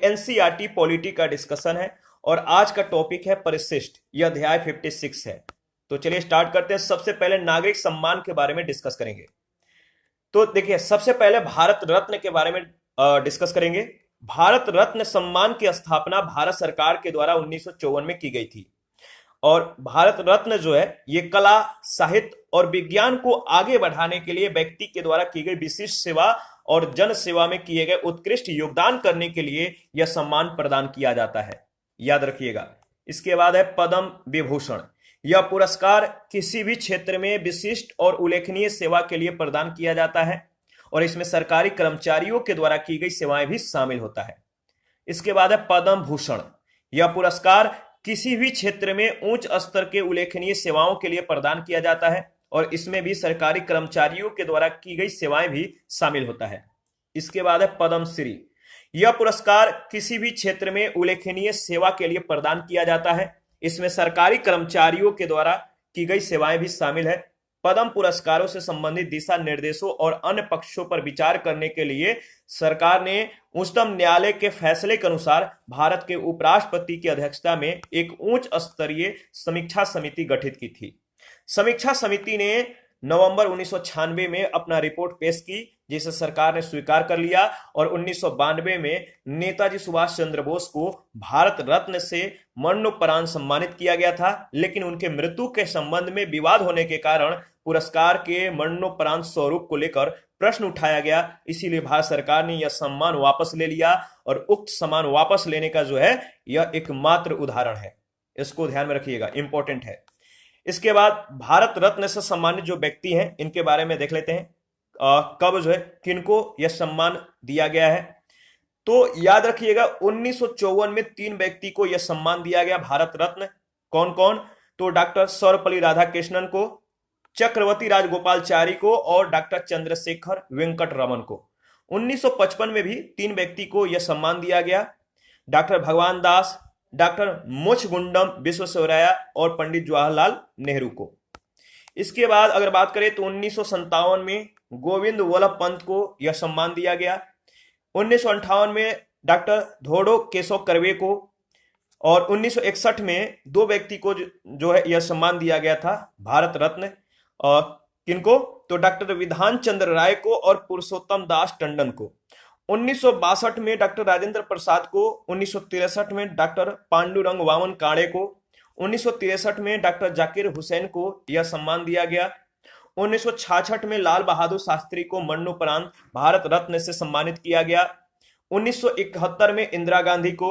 NCERT polity का discussion है और आज का टॉपिक है परिशिष्ट। यह अध्याय 56 है। तो चलिए स्टार्ट करते हैं। सबसे पहले नागरिक सम्मान के बारे में डिस्कस करेंगे। तो देखिए, सबसे पहले भारत रत्न के बारे में डिस्कस करेंगे। भारत रत्न सम्मान की स्थापना भारत सरकार के द्वारा 1954 में की गई थी और भारत रत्न जो है ये कला, साहित्य और विज्ञान को आगे बढ़ाने के लिए व्यक्ति के द्वारा की गई विशिष्ट सेवा और जन सेवा में किए गए उत्कृष्ट योगदान करने के लिए यह सम्मान प्रदान किया जाता है, याद रखिएगा। इसके बाद है पद्म विभूषण। यह पुरस्कार किसी भी क्षेत्र में विशिष्ट और उल्लेखनीय सेवा के लिए प्रदान किया जाता है और इसमें सरकारी कर्मचारियों के द्वारा की गई सेवाएं भी शामिल होता है। इसके बाद है पद्म भूषण। यह पुरस्कार किसी भी क्षेत्र में उच्च स्तर के उल्लेखनीय सेवाओं के लिए प्रदान किया जाता है और इसमें भी सरकारी कर्मचारियों के द्वारा की गई सेवाएं भी शामिल होता है। इसके बाद है पद्मश्री। यह पुरस्कार किसी भी क्षेत्र में उल्लेखनीय सेवा के लिए प्रदान किया जाता है। इसमें सरकारी कर्मचारियों के द्वारा की गई सेवाएं भी शामिल है। पद्म पुरस्कारों से संबंधित दिशा निर्देशों और अन्य पक्षों पर विचार करने के लिए सरकार ने उच्चतम न्यायालय के फैसले के अनुसार भारत के उपराष्ट्रपति की अध्यक्षता में एक उच्च स्तरीय समीक्षा समिति गठित की थी। समीक्षा समिति ने नवंबर 1996 में अपना रिपोर्ट पेश की, जिसे सरकार ने स्वीकार कर लिया और 1992 में नेताजी सुभाष चंद्र बोस को भारत रत्न से मरणोपरांत सम्मानित किया गया था, लेकिन उनके मृत्यु के संबंध में विवाद होने के कारण पुरस्कार के मरणोपरांत स्वरूप को लेकर प्रश्न उठाया गया। इसीलिए भारत सरकार ने यह सम्मान वापस ले लिया और उक्त सम्मान वापस लेने का जो है यह एकमात्र उदाहरण है। इसको ध्यान में रखिएगा, इंपॉर्टेंट है। इसके बाद भारत रत्न से सम्मानित जो व्यक्ति हैं इनके बारे में देख लेते हैं। कब जो है किनको यह सम्मान दिया गया है, तो याद रखिएगा 1954 में 3 व्यक्ति को यह सम्मान दिया गया भारत रत्न। कौन कौन? तो डॉक्टर सर्वपल्ली राधाकृष्णन को, चक्रवर्ती राजगोपालचारी को और डॉक्टर चंद्रशेखर वेंकट रमन को। 1955 में भी 3 व्यक्ति को यह सम्मान दिया गया, डॉक्टर भगवान दास, डॉक्टर मुछगुंडम विश्वेश्वरैया और पंडित जवाहरलाल नेहरू को। इसके बाद अगर बात करें तो 1957 में गोविंद वल्लभ पंत को यह सम्मान दिया गया। 1958 में डॉक्टर धोड़ो केशव कर्वे को और 1961 में 2 व्यक्ति को जो है यह सम्मान दिया गया था भारत रत्न। किनको? तो डॉक्टर विधान चंद्र राय को और पुरुषोत्तम दास टंडन को। 1962 में डॉक्टर राजेंद्र प्रसाद को, 1963 में डॉक्टर पांडुरंग वामन काणे को, 1963 में डॉक्टर जाकिर हुसैन को यह सम्मान दिया गया। 1966 में लाल बहादुर शास्त्री को मरणोपरांत भारत रत्न से सम्मानित किया गया। 1971 में इंदिरा गांधी को,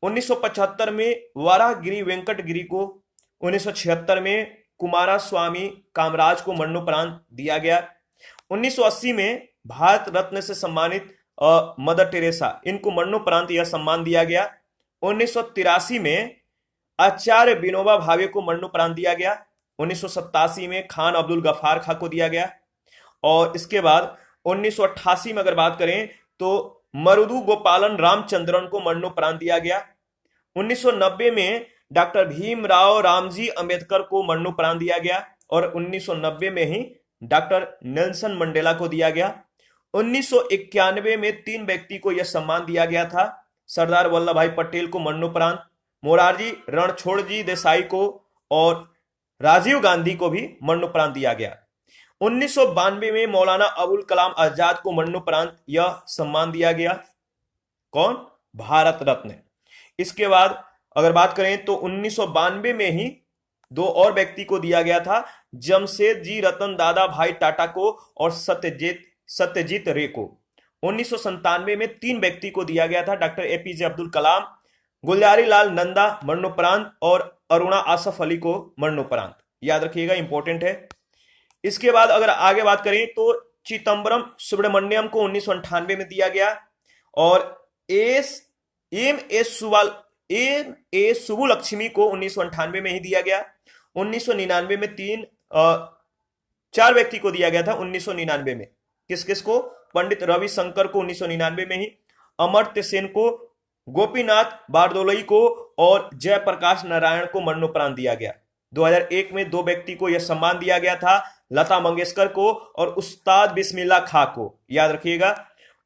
1975 में वराहगिरी वेंकट गिरी को, 1976 में कुमारस्वामी कामराज को मरणोपरांत दिया गया। 1980 में भारत रत्न से सम्मानित मदर टेरेसा, इनको मरणोपरांत यह सम्मान दिया गया। 1983 में आचार्य विनोबा भावे को मरणोपरांत दिया गया। 1987 में खान अब्दुल गफ्फार खां को दिया गया और इसके बाद 1988 में अगर बात करें तो मरुदु गोपालन रामचंद्रन को मरणोपरांत दिया गया। 1990 में डॉक्टर भीमराव रामजी अंबेडकर को मरणोपरांत दिया गया और 1990 में ही डॉक्टर नेल्सन मंडेला को दिया गया। 1991 में 3 व्यक्ति को यह सम्मान दिया गया था, सरदार वल्लभ भाई पटेल को मरणोपरांत, मोरारजी रणछोड़जी देसाई को और राजीव गांधी को भी मरणोपरांत दिया गया। 1992 में मौलाना अबुल कलाम आजाद को मरणोपरांत यह सम्मान दिया गया। कौन? भारत रत्न। इसके बाद अगर बात करें तो 1992 में ही 2 और व्यक्ति को दिया गया था, जमशेद जी रतन दादा भाई टाटा को और सत्यजीत रे को। 1997 में 3 व्यक्ति को दिया गया था, डॉक्टर एपीजे अब्दुल कलाम, गुलजारी लाल नंदा मरणोपरांत और अरुणा आसफ अली को मरणोपरांत। याद रखिएगा, इंपॉर्टेंट है। इसके बाद अगर आगे बात करें तो चिदम्बरम सुब्रमण्यम को 1998 में दिया गया और एम ए सुबुलक्ष्मी को 1998 में ही दिया गया। 1999 में 4 व्यक्ति को दिया गया था। 1999 में किस किस को? पंडित रविशंकर को 1999 में ही, अमर्त्य सेन को, गोपीनाथ बारदोलई को और जयप्रकाश नारायण को मरणोपरांत दिया गया। 2001 में 2 व्यक्ति को यह सम्मान दिया गया था, लता मंगेशकर को और उस्ताद बिस्मिल्लाह खां को। याद रखिएगा।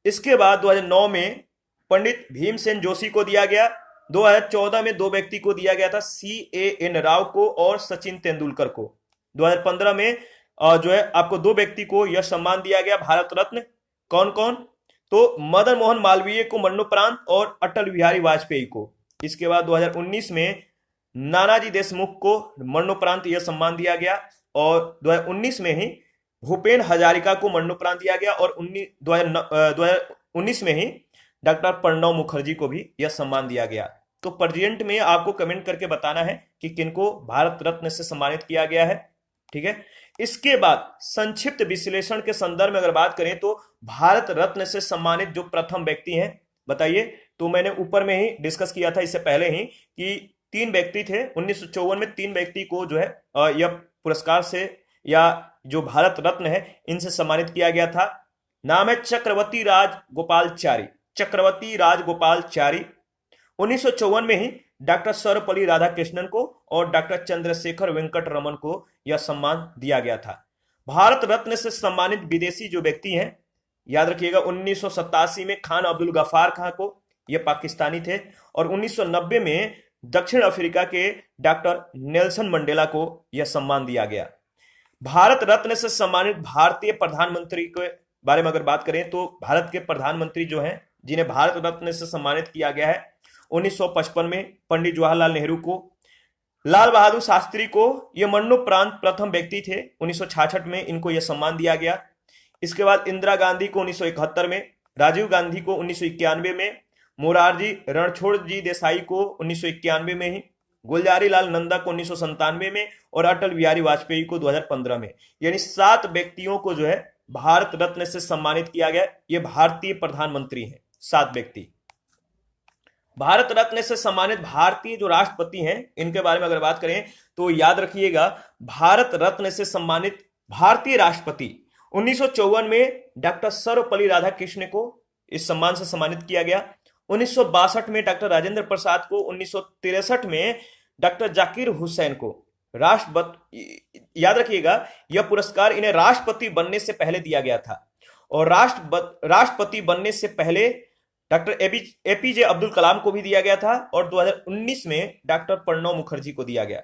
इसके बाद 2009 में पंडित भीमसेन जोशी को दिया गया। 2014 में 2 व्यक्ति को दिया गया था, CAN राव को और सचिन तेंदुलकर को। 2015 में जो है आपको 2 व्यक्ति को यह सम्मान दिया गया भारत रत्न। कौन कौन? तो मदन मोहन मालवीय को मरणोपरांत और अटल बिहारी वाजपेयी को। इसके बाद 2019 में नानाजी देशमुख को मरणोपरांत यह सम्मान दिया गया और 2019 में ही भूपेन हजारिका को मरणोपरांत दिया गया और 2019 में ही डॉक्टर प्रणब मुखर्जी को भी यह सम्मान दिया गया। तो प्रेजेंट में आपको कमेंट करके बताना है कि किनको भारत रत्न से सम्मानित किया गया है। ठीक है, इसके बाद संक्षिप्त विश्लेषण के संदर्भ में अगर बात करें तो भारत रत्न से सम्मानित जो प्रथम व्यक्ति हैं बताइए। तो मैंने ऊपर में ही डिस्कस किया था इससे पहले ही कि 3 व्यक्ति थे। 1954 में 3 व्यक्ति को जो है यह पुरस्कार से या जो भारत रत्न है इनसे सम्मानित किया गया था। नाम है चक्रवर्ती राजगोपालचारी। चक्रवर्ती राजगोपालचारी। 1954 में ही डॉक्टर सर्वपल्ली राधाकृष्णन को और डॉक्टर चंद्रशेखर वेंकट रमन को यह सम्मान दिया गया था। भारत रत्न से सम्मानित विदेशी जो व्यक्ति हैं याद रखिएगा, 1987 में खान अब्दुल गफार खां को, ये पाकिस्तानी थे, और 1990 में दक्षिण अफ्रीका के डॉक्टर नेल्सन मंडेला को यह सम्मान दिया गया। भारत रत्न से सम्मानित भारतीय प्रधानमंत्री के बारे में अगर बात करें तो भारत के प्रधानमंत्री जो हैं जिन्हें भारत रत्न से सम्मानित किया गया है 1955 में पंडित जवाहरलाल नेहरू को, लाल बहादुर शास्त्री को यह मरणोपरांत प्रथम व्यक्ति थे। 1966 में इनको यह सम्मान दिया गया। इसके बाद इंदिरा गांधी को 1971 में, राजीव गांधी को 1991 में, मोरारजी रणछोड़जी देसाई को 1991 में ही, गुलजारी लाल नंदा को 1997 में और अटल बिहारी वाजपेयी को 2015 में। यानी 7 व्यक्तियों को जो है भारत रत्न से सम्मानित किया गया। ये भारतीय प्रधानमंत्री हैं 7 व्यक्ति। भारत रत्न से सम्मानित भारतीय जो राष्ट्रपति हैं इनके बारे में अगर बात करें तो याद रखिएगा, भारत रत्न से सम्मानित भारतीय राष्ट्रपति 1954 में डॉक्टर सर्वपल्ली राधाकृष्ण को इस सम्मान से सम्मानित किया गया। 1962 में डॉक्टर राजेंद्र प्रसाद को, 1963 में डॉक्टर जाकिर हुसैन को राष्ट्रपति, याद रखिएगा यह पुरस्कार इन्हें राष्ट्रपति बनने से पहले दिया गया था और राष्ट्रपति बनने से पहले डॉक्टर APJ अब्दुल कलाम को भी दिया गया था और 2019 में डॉक्टर प्रणब मुखर्जी को दिया गया।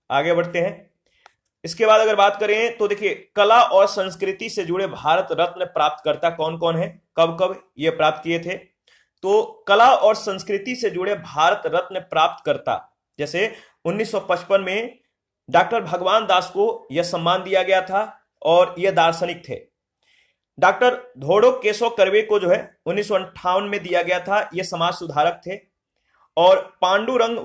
आगे बढ़ते हैं। इसके बाद अगर बात करें तो देखिए, कला और संस्कृति से जुड़े भारत रत्न प्राप्तकर्ता कौन कौन है, कब कब ये प्राप्त किए थे। तो कला और संस्कृति से जुड़े भारत रत्न प्राप्तकर्ता, जैसे 1955 में डॉक्टर भगवान दास को यह सम्मान दिया गया था और यह दार्शनिक थे। डॉक्टर धोड़ो केशव कर्वे को जो है 1958 में दिया गया था, यह समाज सुधारक थे। और पांडुरंग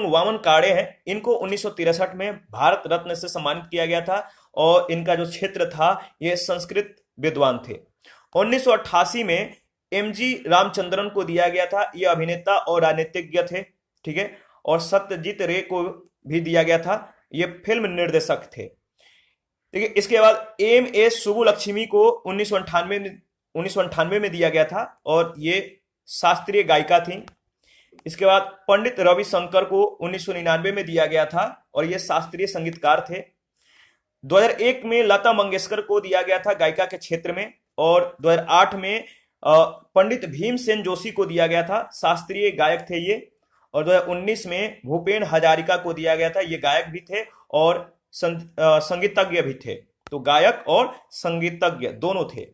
वामन काड़े हैं, इनको 1963 में भारत रत्न से सम्मानित किया गया था और इनका जो क्षेत्र था यह संस्कृत विद्वान थे। 1988 में MG रामचंद्रन को दिया गया था, यह अभिनेता और राजनीतिज्ञ थे। ठीक है, और सत्यजीत रे को भी दिया गया था, यह फिल्म निर्देशक थे। ठीक है, इसके बाद MA सुब्बुलक्ष्मी को 1998 में दिया गया था और ये शास्त्रीय गायिका थी। इसके बाद पंडित रविशंकर को 1999 में दिया गया था और ये शास्त्रीय संगीतकार थे। 2001 में लता मंगेशकर को दिया गया था गायिका के क्षेत्र में और 2008 में पंडित भीमसेन जोशी को दिया गया था, शास्त्रीय गायक थे ये। और 2019 में भूपेन हजारिका को दिया गया था, ये गायक भी थे और संगीतज्ञ भी थे। तो गायक और संगीतज्ञ दोनों थे।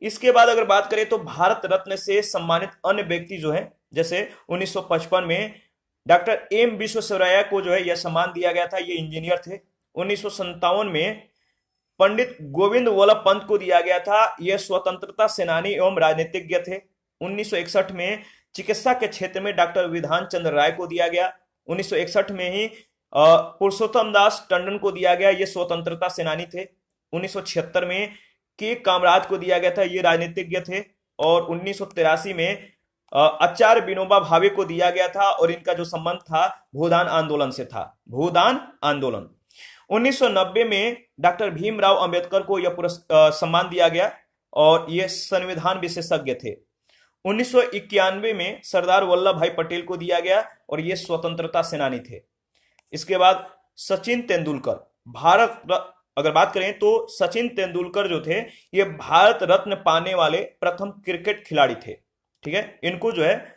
इसके बाद अगर बात करें तो भारत रत्न से सम्मानित अन्य व्यक्ति जो है, जैसे 1955 में डॉक्टर M विश्वेश्वरैया को जो है यह सम्मान दिया गया था, ये इंजीनियर थे। 1957 में पंडित गोविंद वल्लभ पंत को दिया गया था, यह स्वतंत्रता सेनानी एवं राजनीतिज्ञ थे। 1961 में चिकित्सा के क्षेत्र में डॉक्टर विधान चंद्र राय को दिया गया। 1961 में ही पुरुषोत्तम दास टंडन को दिया गया, ये स्वतंत्रता सेनानी थे। 1976 में के कामराज को दिया गया था, ये राजनीतिज्ञ थे। और 1983 में आचार्य विनोबा भावे को दिया गया था और इनका जो संबंध था भूदान आंदोलन से था, भूदान आंदोलन। 1990 में डॉक्टर भीमराव अंबेडकर को यह सम्मान दिया गया और ये संविधान विशेषज्ञ थे। 1991 में सरदार वल्लभ भाई पटेल को दिया गया और ये स्वतंत्रता सेनानी थे। इसके बाद सचिन तेंदुलकर, अगर बात करें तो सचिन तेंदुलकर जो थे ये भारत रत्न पाने वाले प्रथम क्रिकेट खिलाड़ी थे। ठीक है, इनको जो है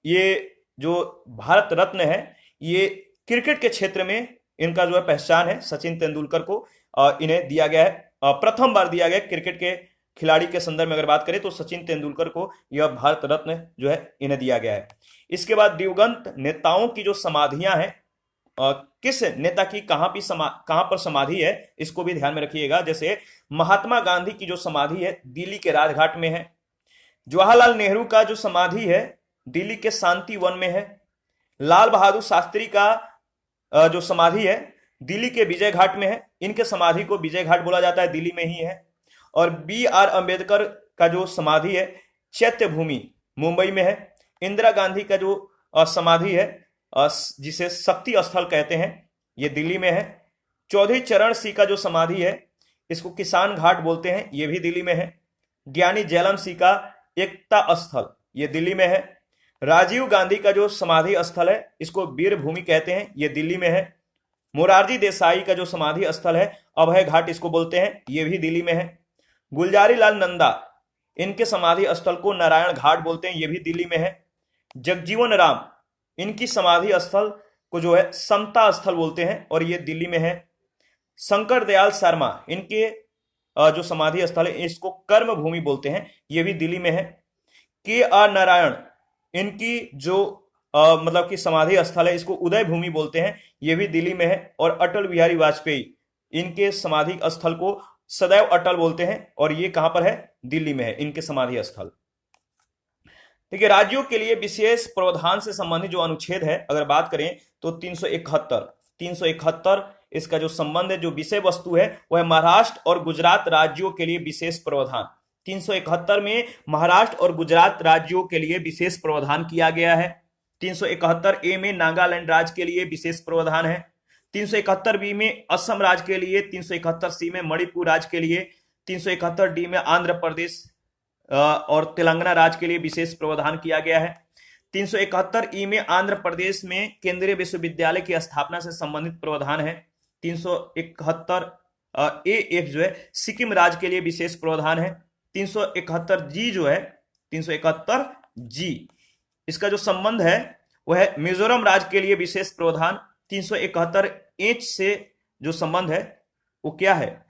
ये जो भारत रत्न है ये क्रिकेट के क्षेत्र में इनका जो है पहचान है। सचिन तेंदुलकर को इन्हें दिया गया है, प्रथम बार दिया गया क्रिकेट के खिलाड़ी के संदर्भ में अगर बात करें तो सचिन तेंदुलकर को यह भारत रत्न जो है इन्हें दिया गया है। इसके बाद दिवंगत नेताओं की जो समाधियां हैं, किस नेता की कहां पर समाधि है इसको भी ध्यान में रखिएगा। जैसे महात्मा गांधी की जो समाधि है दिल्ली के राजघाट में है। जवाहरलाल नेहरू का जो समाधि है दिल्ली के शांति वन में है। लाल बहादुर शास्त्री का जो समाधि है दिल्ली के विजय घाट में है। इनके समाधि को विजय घाट बोला जाता है, दिल्ली में ही है। और B.R. अम्बेडकर का जो समाधि है चैत्य भूमि मुंबई में है। इंदिरा गांधी का जो समाधि है जिसे शक्ति स्थल कहते हैं ये दिल्ली में है। चौधरी चरण सिंह का जो समाधि है इसको किसान घाट बोलते हैं, ये भी दिल्ली में है। ज्ञानी जैलम सिंह का एकता स्थल ये दिल्ली में है। राजीव गांधी का जो समाधि स्थल है इसको वीर भूमि कहते हैं, ये दिल्ली में है। मोरारजी देसाई का जो समाधि स्थल है अभय घाट इसको बोलते हैं, ये भी दिल्ली में है। गुलजारी लाल नंदा इनके समाधि स्थल को नारायण घाट बोलते हैं, ये भी दिल्ली में है। जगजीवन राम इनकी समाधि स्थल को जो है समता स्थल बोलते हैं और ये दिल्ली में है। शंकर दयाल शर्मा इनके जो समाधि स्थल है इसको कर्म भूमि बोलते हैं, ये भी दिल्ली में है। K.R. नारायण इनकी जो मतलब कि समाधि स्थल है इसको उदय भूमि बोलते हैं, ये भी दिल्ली में है। और अटल बिहारी वाजपेयी इनके समाधि स्थल को सदैव अटल बोलते हैं और ये कहां पर है, दिल्ली में है इनके समाधि स्थल। देखिए राज्यों के लिए विशेष प्रावधान से संबंधित जो अनुच्छेद है अगर बात करें तो 371 इसका जो संबंध है, जो विषय वस्तु है वह है महाराष्ट्र और गुजरात राज्यों के लिए विशेष प्रावधान। 371 में महाराष्ट्र और गुजरात राज्यों के लिए विशेष प्रावधान किया गया है। 371A में नागालैंड राज्य के लिए विशेष प्रावधान है। 371B में असम राज्य के लिए, 371C में मणिपुर राज्य के लिए, 371D में आंध्र प्रदेश और तेलंगाना राज्य के लिए विशेष प्रावधान किया गया है। 371E में आंध्र प्रदेश में केंद्रीय विश्वविद्यालय की स्थापना से संबंधित प्रावधान है। 371AF जो है सिक्किम राज्य के लिए विशेष प्रावधान है। 371G जो है 371G इसका जो संबंध है वह है मिजोरम राज्य के लिए विशेष प्रावधान। 371H से जो संबंध है वो क्या है,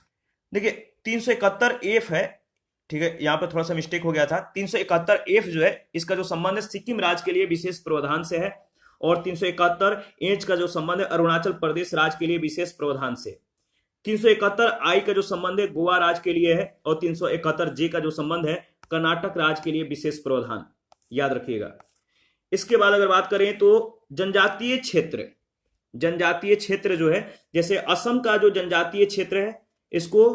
देखिए 371F है, ठीक है, यहां पर थोड़ा सा मिस्टेक हो गया था। 371F जो है इसका जो संबंध है सिक्किम राज्य के लिए विशेष प्रावधान से है। और 371H का जो संबंध है अरुणाचल प्रदेश राज्य के लिए विशेष प्रावधान से। 371I का जो संबंध है गोवा राज्य के लिए है। और 371J का जो संबंध है कर्नाटक राज्य के लिए विशेष प्रावधान, याद रखिएगा। इसके बाद अगर बात करें तो जनजातीय क्षेत्र जो है, जैसे असम का जो जनजातीय क्षेत्र है इसको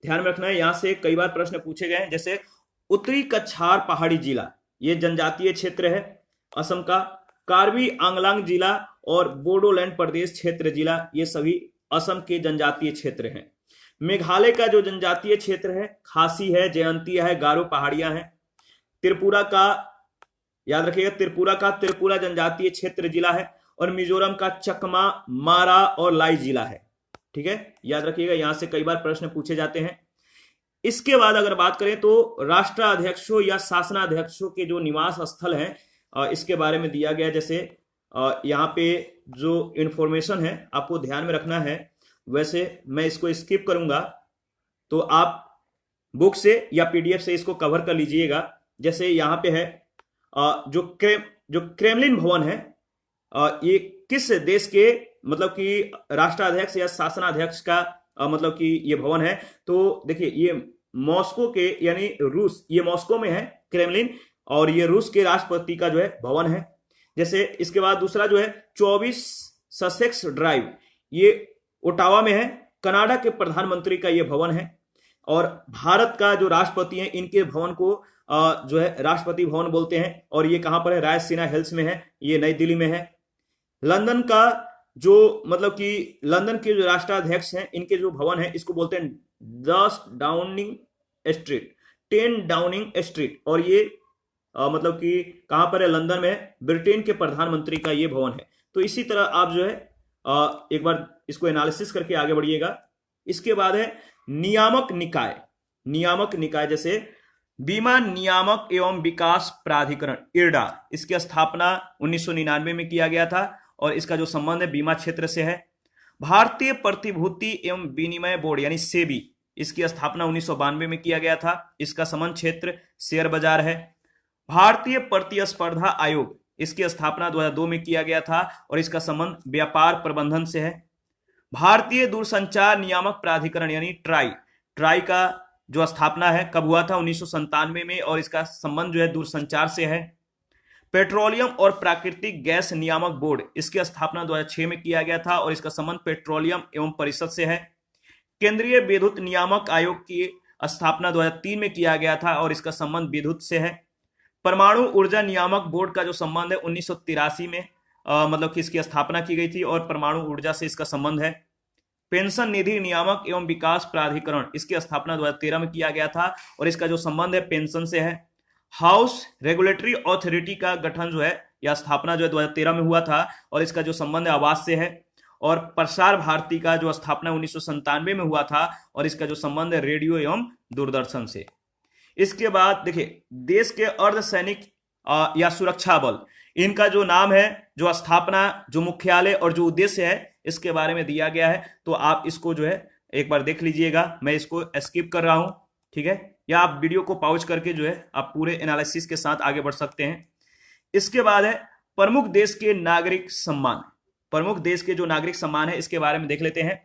ध्यान में रखना है, यहां से कई बार प्रश्न पूछे गए हैं। जैसे उत्तरी कछार पहाड़ी जिला ये जनजातीय क्षेत्र है असम का। कार्बी आंगलांग जिला और बोडोलैंड प्रदेश क्षेत्र जिला ये सभी असम के जनजातीय क्षेत्र हैं। मेघालय का जो जनजातीय क्षेत्र है खासी है, जयंतिया है, गारो पहाड़ियां हैं। त्रिपुरा का याद रखिएगा, त्रिपुरा जनजातीय क्षेत्र जिला है। और मिजोरम का चकमा, मारा और लाई जिला है, ठीक है, याद रखिएगा, यहां से कई बार प्रश्न पूछे जाते हैं। इसके बाद अगर बात करें तो राष्ट्राध्यक्षों या शासनाध्यक्षों के जो निवास स्थल हैं इसके बारे में दिया गया। जैसे यहाँ पे जो इंफॉर्मेशन है आपको ध्यान में रखना है, वैसे मैं इसको स्किप करूंगा तो आप बुक से या PDF से इसको कवर कर लीजिएगा। जैसे यहाँ पे है जो क्रेमलिन भवन है ये किस देश के मतलब कि राष्ट्राध्यक्ष या शासनाध्यक्ष का मतलब कि ये भवन है। तो देखिए ये मॉस्को के यानी रूस, ये मॉस्को में है क्रेमलिन, और ये रूस के राष्ट्रपति का जो है भवन है। जैसे इसके बाद दूसरा जो है 24 ससेक्स ड्राइव ये ओटावा में है, कनाडा के प्रधानमंत्री का ये भवन है। और भारत का जो राष्ट्रपति है इनके भवन को जो है राष्ट्रपति भवन बोलते हैं। और ये कहां पर है, रायसीना हिल्स में है, ये नई दिल्ली में है। लंदन का जो मतलब कि लंदन के जो राष्ट्राध्यक्ष हैं इनके जो भवन है इसको बोलते हैं 10 डाउनिंग स्ट्रीट, और ये मतलब कि कहां पर है, लंदन में, ब्रिटेन के प्रधानमंत्री का ये भवन है। तो इसी तरह आप जो है एक बार इसको एनालिसिस करके आगे बढ़िएगा। इसके बाद है नियामक निकाय। नियामक निकाय जैसे बीमा नियामक एवं विकास प्राधिकरण इरडा, इसकी स्थापना 1999 में किया गया था और इसका जो संबंध है बीमा क्षेत्र से है। भारतीय प्रतिभूति एवं विनिमय बोर्ड यानी सेबी, इसकी स्थापना 1992 में किया गया था, इसका संबंध क्षेत्र शेयर बाजार है। भारतीय प्रतिस्पर्धा आयोग, इसकी स्थापना 2002 में किया गया था और इसका संबंध व्यापार प्रबंधन से है। भारतीय दूरसंचार नियामक प्राधिकरण यानी ट्राई, ट्राई का जो स्थापना है कब हुआ था 1997 में और इसका संबंध जो है दूरसंचार से है। पेट्रोलियम और प्राकृतिक गैस नियामक बोर्ड, इसकी स्थापना 2006 में किया गया था और इसका संबंध पेट्रोलियम एवं परिषद से है। केंद्रीय विद्युत नियामक आयोग की स्थापना 2003 में किया गया था और इसका संबंध विद्युत से है। परमाणु ऊर्जा नियामक बोर्ड का जो संबंध है 1983 में मतलब कि इसकी स्थापना की गई थी और परमाणु ऊर्जा से इसका संबंध है। पेंशन निधि नियामक एवं विकास प्राधिकरण, इसकी स्थापना 2013 में किया गया था और इसका जो संबंध है पेंशन से है। हाउस रेगुलेटरी अथॉरिटी का गठन जो है या स्थापना जो है 2013 में हुआ था और इसका जो संबंध है आवास से है। और प्रसार भारती का जो स्थापना 1997 में हुआ था और इसका जो संबंध है रेडियो एवं दूरदर्शन से। इसके बाद देखिए देश के अर्धसैनिक या सुरक्षा बल, इनका जो नाम है, जो स्थापना, जो मुख्यालय और जो उद्देश्य है इसके बारे में दिया गया है, तो आप इसको जो है एक बार देख लीजिएगा। मैं इसको स्किप कर रहा हूं, ठीक है, या आप वीडियो को पॉज करके जो है आप पूरे एनालिसिस के साथ आगे बढ़ सकते हैं। इसके बाद है प्रमुख देश के नागरिक सम्मान। प्रमुख देश के जो नागरिक सम्मान है इसके बारे में देख लेते हैं।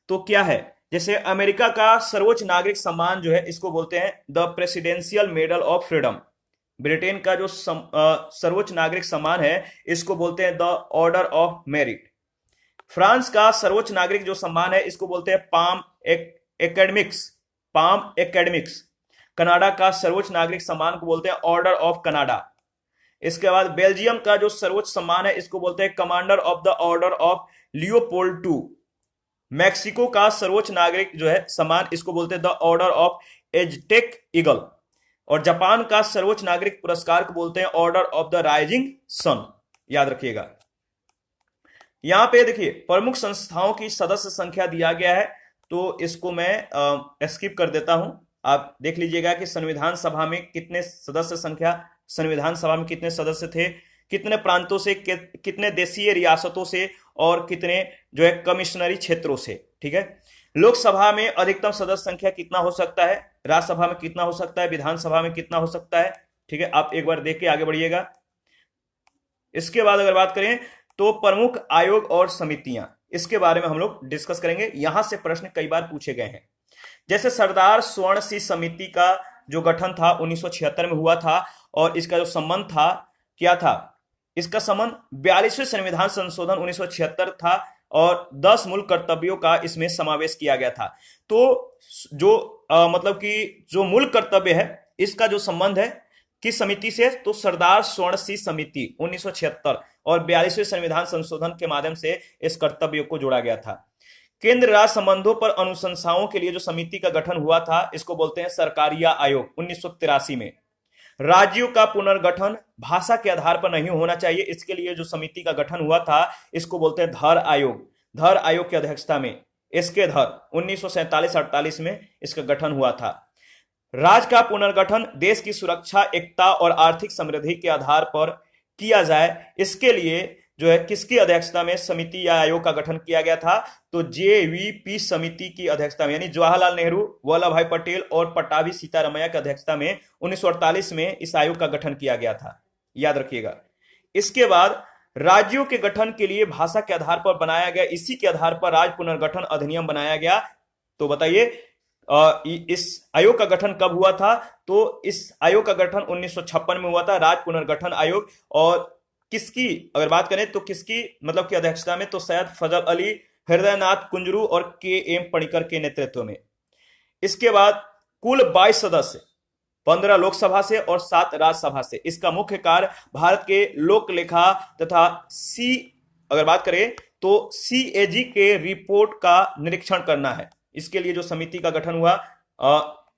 तो क्या है, जैसे अमेरिका का सर्वोच्च नागरिक सम्मान जो है इसको बोलते हैं the presidential medal of freedom. Britain का जो सर्वोच्च नागरिक सम्मान है इसको बोलते हैं the order of merit. France का सर्वोच्च नागरिक जो सम्मान है इसको बोलते हैं palm academics, palm academics. Canada का सर्वोच्च नागरिक सम्मान को बोलते हैं ऑर्डर ऑफ कनाडा। इसके बाद बेल्जियम का जो सर्वोच्च सम्मान है इसको बोलते हैं commander of the order of Leopold II। Mexico का सर्वोच्च नागरिक जो है सम्मान इसको बोलते हैं the order of Aztec eagle. और जापान का सर्वोच्च नागरिक पुरस्कार को बोलते हैं order of the rising sun. याद रखिएगा। यहां पे देखिए प्रमुख संस्थाओं की सदस्य संख्या दिया गया है, तो इसको मैं स्किप कर देता हूं। आप देख लीजिएगा कि संविधान सभा में कितने सदस्य संख्या, संविधान सभा में कितने सदस्य थे, कितने प्रांतों से, कितने देशीय रियासतों से और कितने जो है कमिश्नरी क्षेत्रों से, ठीक है। लोकसभा में अधिकतम सदस्य संख्या कितना हो सकता है, राज्यसभा में कितना हो सकता है, विधानसभा में कितना हो सकता है, ठीक है। आप एक बार देख के आगे बढ़िएगा। इसके बाद अगर बात करें तो प्रमुख आयोग और समितियां, इसके बारे में हम लोग डिस्कस करेंगे। यहां से प्रश्न कई बार पूछे गए हैं। जैसे सरदार स्वर्ण सिंह समिति का जो गठन था 1976 में हुआ था और इसका जो संबंध था क्या था, इसका संबंध 42वें संविधान संशोधन 1976 था और 10 मूल कर्तव्यों का इसमें समावेश किया गया था। तो जो मतलब कि जो मूल कर्तव्य है इसका जो संबंध है किस समिति से, तो सरदार स्वर्ण सिंह समिति 1976 और 42वें संविधान संशोधन के माध्यम से इस कर्तव्य को जोड़ा गया था। केंद्र राज्य संबंधों पर अनुशंसाओं के लिए जो समिति का गठन हुआ था इसको बोलते हैं सरकारिया आयोग 1983 में। राज्यों का पुनर्गठन भाषा के आधार पर नहीं होना चाहिए, इसके लिए जो समिति का गठन हुआ था इसको बोलते हैं धर आयोग। धर आयोग की अध्यक्षता में एसके धर 1947-48 में इसका गठन हुआ था। राज्य का पुनर्गठन देश की सुरक्षा, एकता और आर्थिक समृद्धि के आधार पर किया जाए, इसके लिए जो है किसकी अध्यक्षता में समिति या आयोग का गठन किया गया था, तो जेवीपी समिति की अध्यक्षता में, यानी जवाहरलाल नेहरू, वल्लभ भाई पटेल और पट्टाभी सीतारमैया की अध्यक्षता में 1948 में इस आयोग का गठन किया गया था। याद रखिएगा। इसके बाद राज्यों के गठन के लिए भाषा के आधार पर बनाया गया, इसी के आधार पर राज्य पुनर्गठन अधिनियम बनाया गया। तो बताइए इस आयोग का गठन कब हुआ था, तो इस आयोग का गठन 1956 में हुआ था, राज्य पुनर्गठन आयोग। और किसकी अगर बात करें तो किसकी मतलब की अध्यक्षता में, तो सैयद फजल अली, हृदयनाथ कुंजरू और के.एम. पणिकर के नेतृत्व में। इसके बाद कुल 22 सदस्य, 15 लोकसभा से और 7 राज्यसभा से। इसका मुख्य कार्य भारत के लोक लेखा तथा अगर बात करें तो CAG के रिपोर्ट का निरीक्षण करना है। इसके लिए जो समिति का गठन हुआ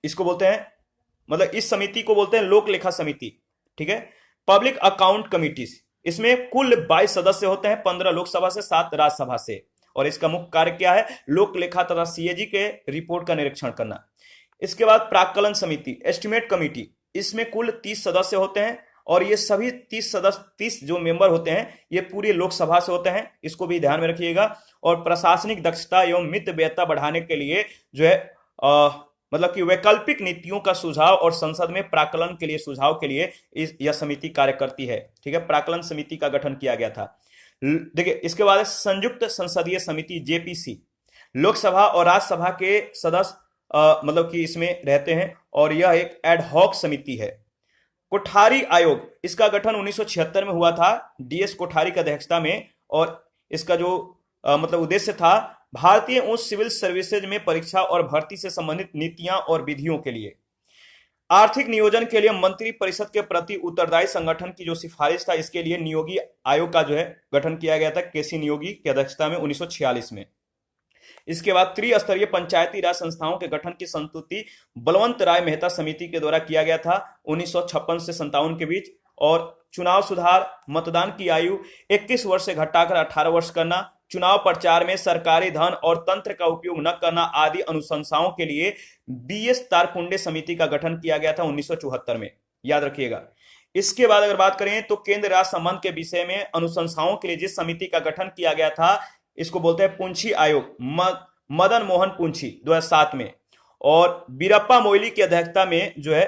इसको बोलते हैं, मतलब इस समिति को बोलते हैं लोक लेखा समिति, ठीक है। पब्लिक अकाउंट कमिटीज, इसमें कुल 22 सदस्य होते हैं, 15 लोकसभा से, 7 राज्यसभा से। और इसका मुख्य कार्य क्या है? लोक लेखा तथा सीएजी के रिपोर्ट का निरीक्षण करना। इसके बाद प्राक्कलन समिति, एस्टिमेट कमिटी, इसमें कुल 30 सदस्य होते हैं और ये सभी 30 जो मेंबर होते हैं ये पूरी लोकसभा से होते हैं, इसको भी ध्यान में रखिएगा। और प्रशासनिक दक्षता एवं मितव्ययता बढ़ाने के लिए जो है मतलब कि वैकल्पिक नीतियों का सुझाव और संसद में प्राक्कलन के लिए सुझाव के लिए यह समिति कार्य करती है। ठीक है, प्राक्कलन समिति का गठन किया गया था। देखिए, इसके बाद संयुक्त संसदीय समिति जेपीसी, लोकसभा और राज्यसभा के सदस्य मतलब कि इसमें रहते हैं और यह एक एडहॉक समिति है। कोठारी आयोग, इसका गठन 1976 में हुआ था डीएस कोठारी की अध्यक्षता में, और इसका जो मतलब उद्देश्य था भारतीय उच्च सिविल सर्विसेज में परीक्षा और भर्ती से संबंधित नीतियां और विधियों के लिए आर्थिक नियोजन के लिए मंत्री परिषद के प्रति उत्तरदायी संगठन की जो सिफारिश था, इसके लिए नियोगी आयोग का जो है गठन किया गया था केसी नियोगी की अध्यक्षता में 1946 में। इसके बाद त्रिस्तरीय पंचायती राज संस्थाओं के गठन की संस्तुति बलवंत राय मेहता समिति के द्वारा किया गया था 1956 से 57 के बीच। और चुनाव सुधार, मतदान की आयु 21 वर्ष से घटाकर 18 वर्ष करना, चुनाव प्रचार में सरकारी धन और तंत्र का उपयोग न करना आदि अनुशंसाओं के लिए बीएस तारकुंडे समिति का गठन किया गया था 1974 में, याद रखिएगा। इसके बाद अगर बात करें तो केंद्र राज्य संबंध के विषय में अनुशंसाओं के लिए जिस समिति का गठन किया गया था इसको बोलते हैं पुंछी आयोग, मदन मोहन पुंछी 2007 में। और बीरप्पा मोइली की अध्यक्षता में जो है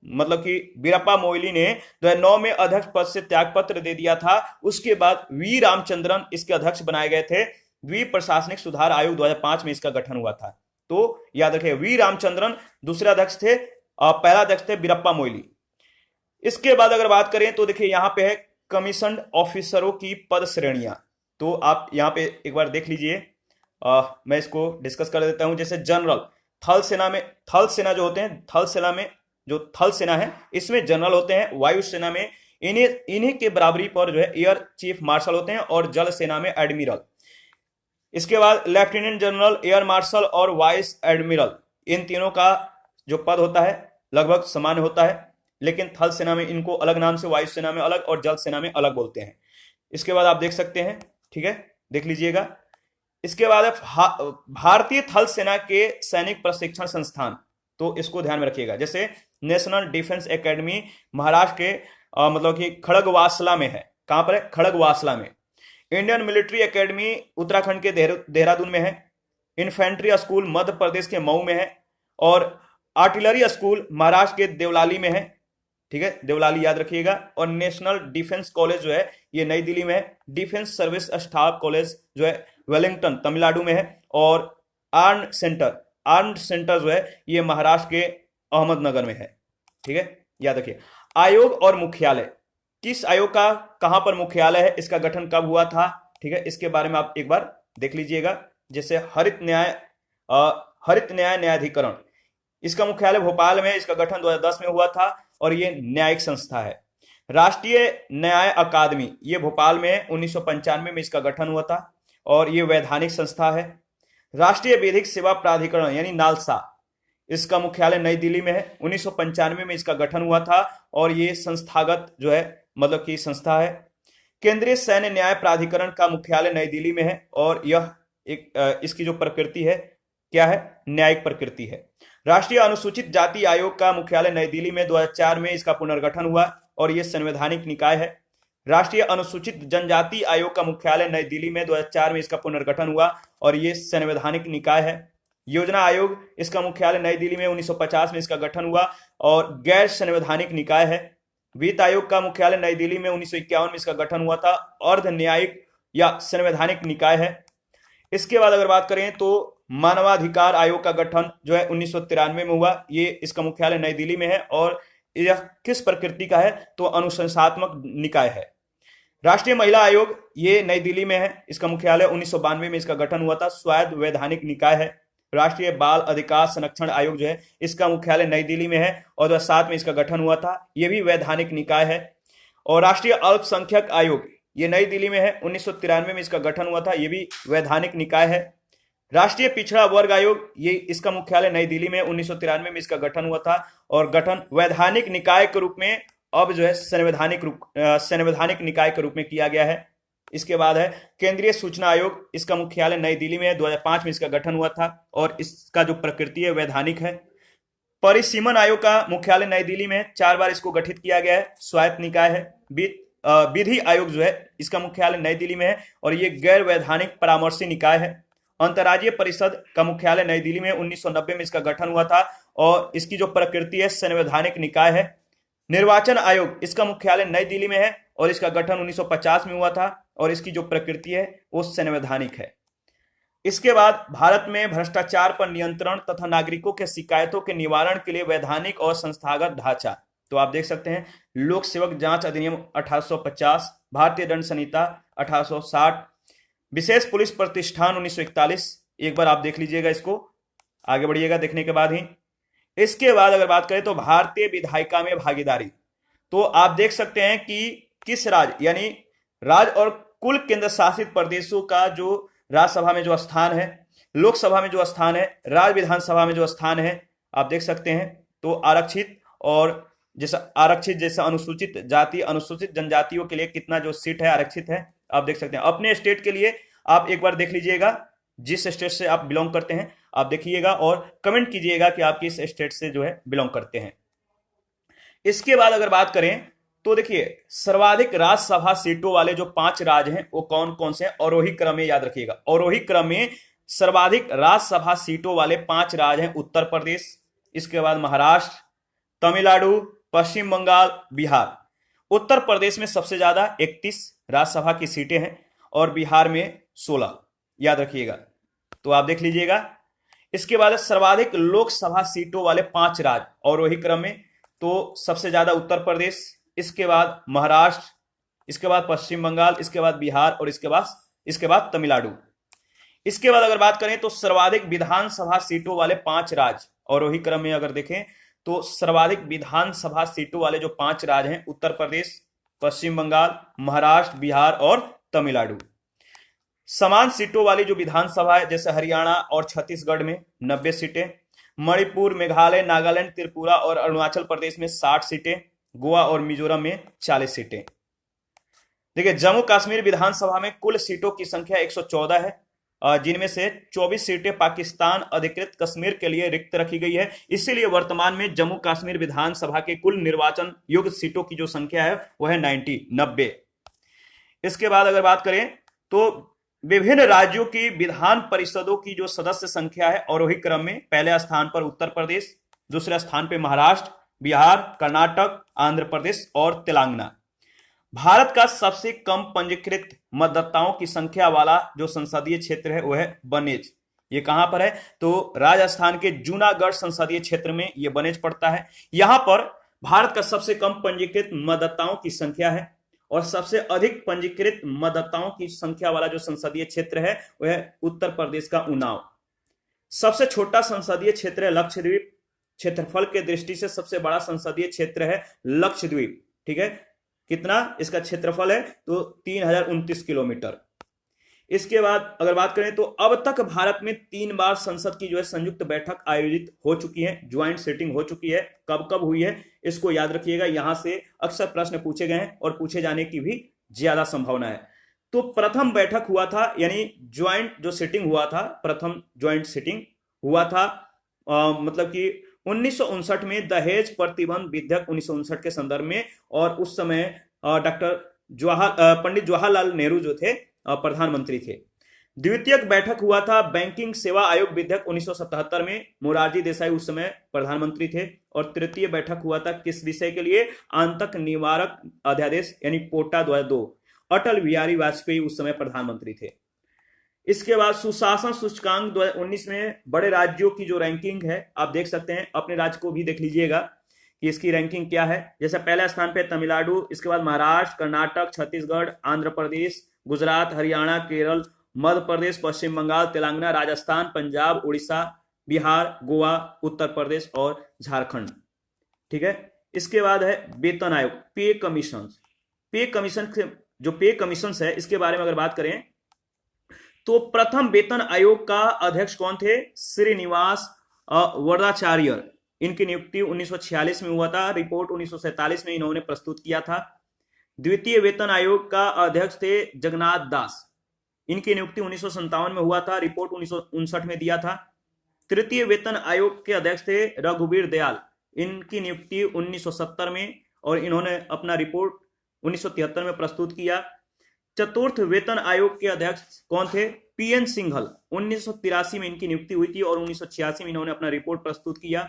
मतलब कि बीरप्पा मोइली ने 2009 में अध्यक्ष पद से त्यागपत्र दे दिया था। उसके बाद वी रामचंद्रन इसके अध्यक्ष बनाए गए थे। द्वीप प्रशासनिक सुधार आयोग 2005 में इसका गठन हुआ था। तो याद रखिए, वी रामचंद्रन दूसरे अध्यक्ष थे, पहला अध्यक्ष थे बीरप्पा मोइली। इसके बाद अगर बात करें तो देखिए यहाँ पे है कमीशन ऑफिसरों की पद श्रेणियां, तो आप यहाँ पे एक बार देख लीजिए। मैं इसको डिस्कस कर देता हूं। जैसे जनरल, थल सेना जो होते हैं, थल सेना में जो थल सेना है इसमें जनरल होते हैं। वायु सेना में इन्हीं के बराबरी पर जो है एयर चीफ मार्शल होते हैं और जल सेना में एडमिरल। इसके बाद लेफ्टिनेंट जनरल, एयर मार्शल और वाइस एडमिरल, इन तीनों का जो पद होता है लगभग समान होता है, लेकिन थल सेना में इनको अलग नाम से, वायु सेना में अलग और जल सेना में अलग बोलते हैं। इसके बाद आप देख सकते हैं, ठीक है, देख लीजिएगा। इसके बाद भारतीय थल सेना के सैनिक प्रशिक्षण संस्थान, तो इसको ध्यान में रखिएगा। जैसे नेशनल डिफेंस एकेडमी महाराष्ट्र के मतलब कि खड़गवासला में है। कहां पर है? खड़गवासला में। इंडियन मिलिट्री एकेडमी उत्तराखंड के देहरादून में है। इन्फेंट्री स्कूल मध्य प्रदेश के मऊ में है। और आर्टिलरी स्कूल महाराष्ट्र के देवलाली में है। ठीक है, देवलाली याद रखिएगा। और नेशनल डिफेंस कॉलेज जो है ये नई दिल्ली में है। डिफेंस सर्विस स्टाफ कॉलेज जो है वेलिंगटन तमिलनाडु में है। और आर्म्ड सेंटर जो है ये महाराष्ट्र के अहमदनगर में है। ठीक है, याद रखिए। आयोग और मुख्यालय, किस आयोग का कहां पर मुख्यालय है, इसका गठन कब हुआ था, ठीक है, इसके बारे में आप एक बार देख लीजिएगा। जैसे हरित न्याय न्यायाधिकरण, इसका मुख्यालय भोपाल में, इसका गठन 2010 में हुआ था और ये न्यायिक संस्था है। राष्ट्रीय न्याय अकादमी, ये भोपाल में 1995 में इसका गठन हुआ था और ये वैधानिक संस्था है। राष्ट्रीय विधिक सेवा प्राधिकरण यानी नालसा, इसका मुख्यालय नई दिल्ली में है। 1995 में इसका गठन हुआ था और ये संस्थागत जो है मतलब की संस्था है। केंद्रीय सैन्य न्याय प्राधिकरण का मुख्यालय नई दिल्ली में है और यह एक इसकी जो प्रकृति है क्या है, न्यायिक प्रकृति है। राष्ट्रीय अनुसूचित जाति आयोग का मुख्यालय नई दिल्ली में 2004 में इसका पुनर्गठन हुआ और यह संवैधानिक निकाय है। राष्ट्रीय अनुसूचित जनजाति आयोग का मुख्यालय नई दिल्ली में 2004 में इसका पुनर्गठन हुआ और यह संवैधानिक निकाय है। योजना आयोग, इसका मुख्यालय नई दिल्ली में 1950 में इसका गठन हुआ और गैर संवैधानिक निकाय है। वित्त आयोग का मुख्यालय नई दिल्ली में 1951 में इसका गठन हुआ था, अर्ध न्यायिक या संवैधानिक निकाय है। इसके बाद अगर बात करें तो मानवाधिकार आयोग का गठन जो है 1993 में हुआ। ये इसका मुख्यालय नई दिल्ली में है और यह किस प्रकृति का है, तो अनुशंसात्मक निकाय है। राष्ट्रीय महिला आयोग, ये नई दिल्ली में है, इसका मुख्यालय 1992 में इसका गठन हुआ था, स्वायत्त वैधानिक निकाय है। राष्ट्रीय बाल अधिकार संरक्षण आयोग जो है इसका मुख्यालय नई दिल्ली में है और 2007 में इसका गठन हुआ था, यह भी वैधानिक निकाय है। और राष्ट्रीय अल्पसंख्यक आयोग, ये नई दिल्ली में है, 1993 में इसका गठन हुआ था, यह भी वैधानिक निकाय है। राष्ट्रीय पिछड़ा वर्ग आयोग, ये इसका मुख्यालय नई दिल्ली में 1993 में इसका गठन हुआ था और गठन वैधानिक निकाय के रूप में अब जो है संवैधानिक निकाय के रूप में किया गया है। इसके बाद है केंद्रीय सूचना आयोग, इसका मुख्यालय नई दिल्ली में है, 2005 में इसका गठन हुआ था और इसका जो प्रकृति है वैधानिक है। परिसीमन आयोग का मुख्यालय नई दिल्ली में है, 4 बार इसको गठित किया गया है, स्वायत्त निकाय है। विधि आयोग जो है इसका मुख्यालय नई दिल्ली में है और ये गैर वैधानिक परामर्शी निकाय है। अंतर्राज्यीय परिषद का मुख्यालय नई दिल्ली में 1990 में इसका गठन हुआ था और इसकी जो प्रकृति है संवैधानिक निकाय है। निर्वाचन आयोग, इसका मुख्यालय नई दिल्ली में है और इसका गठन 1950 में हुआ था और इसकी जो प्रकृति है वो संवैधानिक है। इसके बाद भारत में भ्रष्टाचार पर नियंत्रण तथा नागरिकों के शिकायतों के निवारण के लिए वैधानिक और संस्थागत ढांचा, तो आप देख सकते हैं लोक सेवक जांच अधिनियम 1850, भारतीय दंड संहिता 1860, विशेष पुलिस प्रतिष्ठान 1941। एक बार आप देख लीजिएगा, इसको आगे बढ़िएगा देखने के बाद ही। इसके बाद अगर बात करें तो भारतीय विधायिका में भागीदारी, तो आप देख सकते हैं कि किस राज्य यानी राज्य और कुल केंद्र शासित प्रदेशों का जो राज्यसभा में जो स्थान है, लोकसभा में जो स्थान है, राज्य विधानसभा में जो स्थान है, आप देख सकते हैं। तो आरक्षित और जैसा अनुसूचित जाति अनुसूचित जनजातियों के लिए कितना जो सीट है आरक्षित है, आप देख सकते हैं। अपने स्टेट के लिए आप एक बार देख लीजिएगा, जिस स्टेट से आप बिलोंग करते हैं आप देखिएगा और कमेंट कीजिएगा कि आप किस स्टेट से जो है बिलोंग करते हैं। इसके बाद अगर बात करें तो देखिए सर्वाधिक राज्यसभा सीटों वाले जो 5 राज्य हैं वो कौन कौन से हैं, अवरोही क्रम में याद रखिएगा। अवरोही क्रम में सर्वाधिक राज्यसभा सीटों वाले 5 राज्य हैं उत्तर प्रदेश, इसके बाद महाराष्ट्र, तमिलनाडु, पश्चिम बंगाल, बिहार। उत्तर प्रदेश में सबसे ज्यादा 31 राज्यसभा की सीटें हैं और बिहार में 16, याद रखिएगा, तो आप देख लीजिएगा। इसके बाद सर्वाधिक लोकसभा सीटों वाले 5 राज्य अवरोही क्रम में, तो सबसे ज्यादा उत्तर प्रदेश, इसके बाद महाराष्ट्र, इसके बाद पश्चिम बंगाल, इसके बाद बिहार और इसके बाद तमिलनाडु। इसके बाद अगर बात करें तो सर्वाधिक विधानसभा सीटों वाले 5 राज्य अवरोही क्रम में अगर देखें तो सर्वाधिक विधानसभा सीटों वाले जो 5 राज्य हैं उत्तर प्रदेश, पश्चिम बंगाल, महाराष्ट्र, बिहार और तमिलनाडु। समान सीटों वाली जो विधानसभा है जैसे हरियाणा और छत्तीसगढ़ में 90 सीटें, मणिपुर, मेघालय, नागालैंड, त्रिपुरा और अरुणाचल प्रदेश में 60 सीटें, गोवा और मिजोरम में 40 सीटें। देखिए जम्मू कश्मीर विधानसभा में कुल सीटों की संख्या 114 है, जिनमें से 24 सीटें पाकिस्तान अधिकृत कश्मीर के लिए रिक्त रखी गई है। इसीलिए वर्तमान में जम्मू कश्मीर विधानसभा के कुल निर्वाचन योग्य सीटों की जो संख्या है वह है 90। इसके बाद अगर बात करें तो विभिन्न राज्यों की विधान परिषदों की जो सदस्य संख्या है अवरोही क्रम में पहले स्थान पर उत्तर प्रदेश, दूसरे स्थान पर महाराष्ट्र, बिहार, कर्नाटक, आंध्र प्रदेश और तेलंगाना। भारत का सबसे कम पंजीकृत मतदाताओं की संख्या वाला जो संसदीय क्षेत्र है वह है बनेज। ये कहां पर है तो राजस्थान के जूनागढ़ संसदीय क्षेत्र में यह बनेज पड़ता है। यहां पर भारत का सबसे कम पंजीकृत मतदाताओं की संख्या है और सबसे अधिक पंजीकृत मतदाताओं की संख्या वाला जो संसदीय क्षेत्र है वह उत्तर प्रदेश का उन्नाव। सबसे छोटा संसदीय क्षेत्र है लक्षद्वीप, क्षेत्रफल के दृष्टि से सबसे बड़ा संसदीय क्षेत्र है लक्षद्वीप। ठीक है, कितना इसका क्षेत्रफल है तो 3029 किलोमीटर। इसके बाद अगर बात करें तो अब तक भारत में 3 बार संसद की जो है संयुक्त बैठक आयोजित हो चुकी है, ज्वाइंट सिटिंग हो चुकी है। कब कब हुई है इसको याद रखिएगा, यहां से अक्सर प्रश्न पूछे गए हैं और पूछे जाने की भी ज्यादा संभावना है। तो प्रथम बैठक हुआ था यानी ज्वाइंट जो सिटिंग हुआ था, प्रथम ज्वाइंट सिटिंग हुआ था मतलब कि 1959 में दहेज प्रतिबंध विधेयक 1959 के संदर्भ में, और उस समय पंडित जवाहरलाल नेहरू जो थे प्रधानमंत्री थे। द्वितीय बैठक हुआ था बैंकिंग सेवा आयोग विधेयक 1977 में, मोरारजी देसाई उस समय प्रधानमंत्री थे। और तृतीय बैठक हुआ था किस विषय के लिए, आतंक निवारक अध्यादेश यानी पोटा 2002, अटल बिहारी वाजपेयी उस समय प्रधानमंत्री थे। इसके बाद सुशासन सूचकांक 2019 में बड़े राज्यों की जो रैंकिंग है आप देख सकते हैं, अपने राज्य को भी देख लीजिएगा कि इसकी रैंकिंग क्या है। जैसे पहले स्थान पे तमिलनाडु, इसके बाद महाराष्ट्र, कर्नाटक, छत्तीसगढ़, आंध्र प्रदेश, गुजरात, हरियाणा, केरल, मध्य प्रदेश, पश्चिम बंगाल, तेलंगाना, राजस्थान, पंजाब, उड़ीसा, बिहार, गोवा, उत्तर प्रदेश और झारखंड। ठीक है, इसके बाद है वेतन आयोग, पे कमीशन। पे कमीशन जो पे कमीशन है इसके बारे में अगर बात करें तो प्रथम वेतन आयोग का अध्यक्ष कौन थे, श्रीनिवास वरदाचार्य। इनकी नियुक्ति 1946 में हुआ था, रिपोर्ट 1947 में इन्होंने प्रस्तुत किया था। द्वितीय वेतन आयोग का अध्यक्ष थे जगन्नाथ दास, इनकी नियुक्ति 1957 में हुआ था, रिपोर्ट 1959 में दिया था। तृतीय वेतन आयोग के अध्यक्ष थे रघुवीर दयाल, इनकी नियुक्ति 1970 में और इन्होंने अपना रिपोर्ट 1973 में प्रस्तुत किया। चतुर्थ वेतन आयोग के अध्यक्ष कौन थे? पीएन सिंघल, 1983 में इनकी नियुक्ति हुई थी और 1986 में इन्होंने अपना रिपोर्ट प्रस्तुत किया।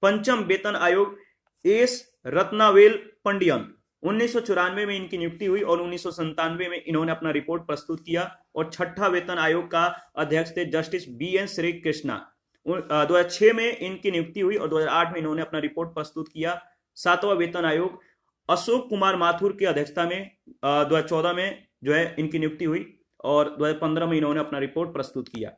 पंचम वेतन आयोग एस रत्नावेल पंडियन, 1994 में इनकी नियुक्ति हुई और 1997 में इन्होंने अपना रिपोर्ट प्रस्तुत किया। और छठा वेतन आयोग का अध्यक्ष थे justice b n Sri Krishna, 2006 में इनकी नियुक्ति हुई और 2008 में इन्होंने अपना रिपोर्ट प्रस्तुत किया। सातवां वेतन आयोग अशोक कुमार माथुर की अध्यक्षता में 2014 में जो है इनकी नियुक्ति हुई और 2015 में इन्होंने अपना रिपोर्ट प्रस्तुत किया।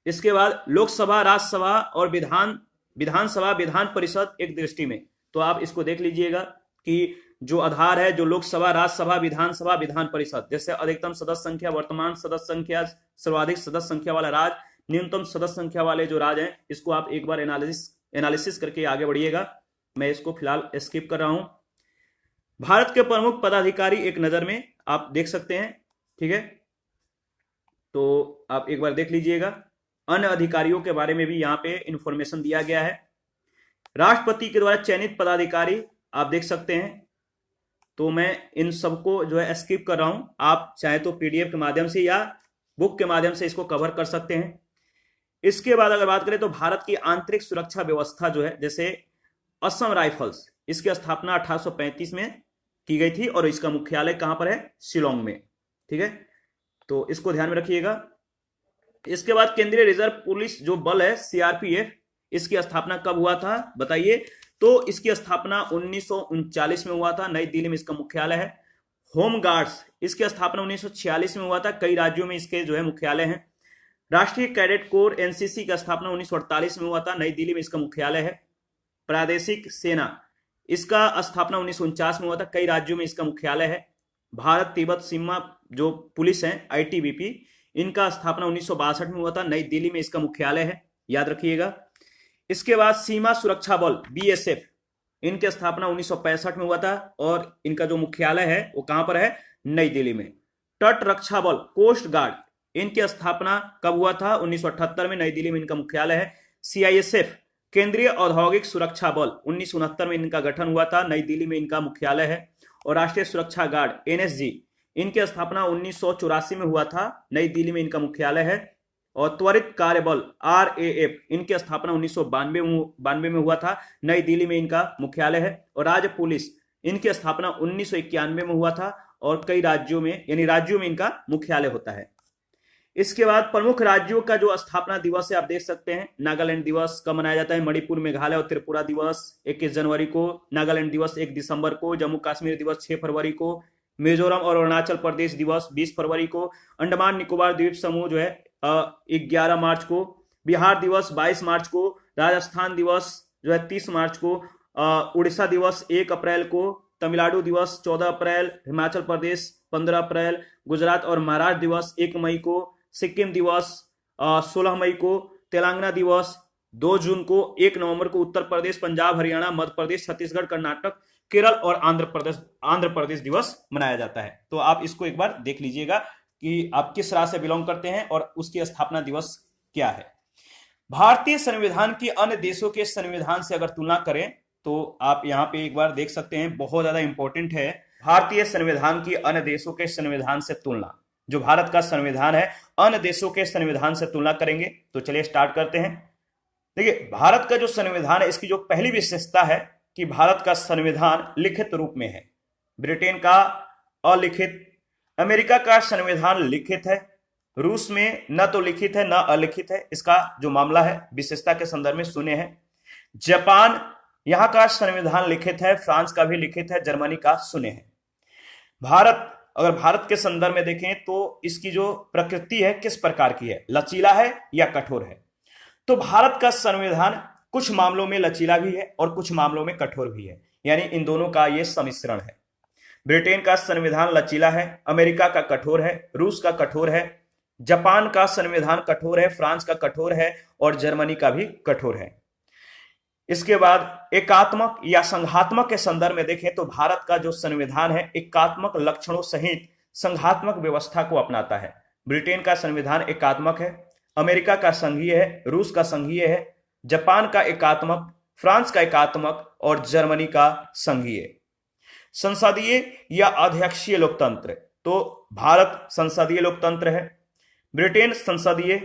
इसके बाद लोकसभा, राज्यसभा और विधानसभा, विधान परिषद एक दृष्टि में, तो आप इसको देख लीजिएगा कि जो आधार है, जो लोकसभा, राज्यसभा, विधानसभा, विधान परिषद, जैसे अधिकतम सदस्य संख्या, वर्तमान सदस्य संख्या, सर्वाधिक सदस्य संख्या वाला राज्य, न्यूनतम सदस्य संख्या वाले जो राज्य हैं, इसको आप एक बार एनालिसिस करके आगे बढ़िएगा। मैं इसको फिलहाल स्किप कर रहा हूं। भारत के प्रमुख पदाधिकारी एक नजर में आप देख सकते हैं, ठीक है, तो आप एक बार देख लीजिएगा। अन्य अधिकारियों के बारे में भी यहां पे इंफॉर्मेशन दिया गया है। राष्ट्रपति के द्वारा चयनित पदाधिकारी आप देख सकते हैं, तो मैं इन सबको जो है स्किप कर रहा हूं। आप चाहे तो पीडीएफ के माध्यम से या बुक के माध्यम से इसको कवर कर सकते हैं। इसके बाद अगर बात करें तो भारत की आंतरिक सुरक्षा व्यवस्था जो है, जैसे असम राइफल्स, इसकी स्थापना 1835 में की गई थी और इसका मुख्यालय कहां पर है? शिलोंग में, ठीक है, तो इसको ध्यान में रखिएगा। इसके बाद केंद्रीय रिजर्व पुलिस जो बल है सीआरपीएफ, इसकी स्थापना कब हुआ था बताइए? तो इसकी स्थापना 1939 में हुआ था, नई दिल्ली में इसका मुख्यालय है। होम गार्ड्स, इसकी स्थापना 1946 में हुआ था, कई राज्यों में इसके जो है मुख्यालय हैं। राष्ट्रीय कैडेट कोर एनसीसी की स्थापना 1948 में हुआ था, नई दिल्ली में इसका मुख्यालय है। प्रादेशिक सेना, इसका स्थापना 1949 में हुआ था, कई राज्यों में इसका मुख्यालय है। भारत तिब्बत सीमा जो पुलिस है आईटीबीपी, इनका स्थापना 1962 में हुआ था, नई दिल्ली में इसका मुख्यालय है, याद रखिएगा। इसके बाद सीमा सुरक्षा बल बीएसएफ, इनकी स्थापना 1965 में हुआ था और इनका जो मुख्यालय है वो कहां पर है? नई दिल्ली में। तट रक्षा बल कोस्ट गार्ड, इनकी स्थापना कब हुआ था? 1978 में, नई दिल्ली में इनका मुख्यालय है। सीआईएसएफ केंद्रीय औद्योगिक सुरक्षा बल, 1969 में इनका गठन हुआ था, नई दिल्ली में इनका मुख्यालय है। और राष्ट्रीय सुरक्षा गार्ड एनएसजी, इनकी स्थापना 1984 में हुआ था, नई दिल्ली में इनका मुख्यालय है। और त्वरित कार्य बल आरएएफ, इनकी स्थापना 1992 में हुआ था, नई दिल्ली में इनका मुख्यालय है। और राज्य पुलिस, इनकी स्थापना 1991 में हुआ था और कई राज्यों में, यानी राज्यों में इनका मुख्यालय होता है। इसके बाद प्रमुख राज्यों का जो स्थापना दिवस है आप देख सकते हैं। नागालैंड दिवस कब मनाया जाता है? मणिपुर, मेघालय और त्रिपुरा दिवस 21 जनवरी को, नागालैंड दिवस 1 दिसंबर को, जम्मू कश्मीर दिवस 6 फरवरी को, मिजोरम और अरुणाचल प्रदेश दिवस 20 फरवरी को, अंडमान निकोबार द्वीप समूह जो है 11 मार्च को, बिहार दिवस 22 मार्च को, राजस्थान दिवस जो है 30 मार्च को, उड़ीसा दिवस 1 अप्रैल को, तमिलनाडु दिवस 14 अप्रैल, हिमाचल प्रदेश 15 अप्रैल, गुजरात और महाराष्ट्र दिवस 1 मई को, सिक्किम दिवस 16 मई को, तेलंगाना दिवस 2 जून को, 1 नवंबर को उत्तर प्रदेश, पंजाब, हरियाणा, मध्य प्रदेश, छत्तीसगढ़, कर्नाटक, केरल और आंध्र प्रदेश दिवस मनाया जाता है। तो आप इसको एक बार देख लीजिएगा कि आप किस राज्य से बिलोंग करते हैं और उसकी स्थापना दिवस क्या है। भारतीय संविधान की अन्य देशों के संविधान से अगर तुलना करें तो आप यहां पे एक बार देख सकते हैं, बहुत ज्यादा इंपॉर्टेंट है। भारतीय संविधान की अन्य देशों के संविधान से तुलना, जो भारत का संविधान है अन्य देशों के संविधान से तुलना करेंगे। तो चलिए स्टार्ट करते हैं। देखिए, भारत का जो संविधान है, इसकी जो पहली विशेषता है कि भारत का संविधान लिखित रूप में है। ब्रिटेन का अलिखित, अमेरिका का संविधान लिखित है, रूस में न तो लिखित है न अलिखित है। इसका जो मामला है विशेषता के संदर्भ में सुने हैं। जापान, यहां का संविधान लिखित है, फ्रांस का भी लिखित है, जर्मनी का सुने हैं। भारत, अगर भारत के संदर्भ में देखें तो इसकी जो प्रकृति है किस प्रकार की है, लचीला है या कठोर है? तो भारत का संविधान कुछ मामलों में लचीला भी है और कुछ मामलों में कठोर भी है, यानी इन दोनों का यह सम्मिश्रण है। ब्रिटेन का संविधान लचीला है, अमेरिका का कठोर है, रूस का कठोर है, जापान का संविधान कठोर है, फ्रांस का कठोर है और जर्मनी का भी कठोर है। इसके बाद एकात्मक या संघात्मक के संदर्भ में देखें तो भारत का जो संविधान है एकात्मक लक्षणों सहित संघात्मक व्यवस्था को अपनाता है। ब्रिटेन का संविधान एकात्मक है, अमेरिका का संघीय है, रूस का संघीय है, जापान का एकात्मक, फ्रांस का एकात्मक और जर्मनी का संघीय। संसदीय या अध्यक्षीय लोकतंत्र, तो भारत संसदीय लोकतंत्र है, ब्रिटेन संसदीय,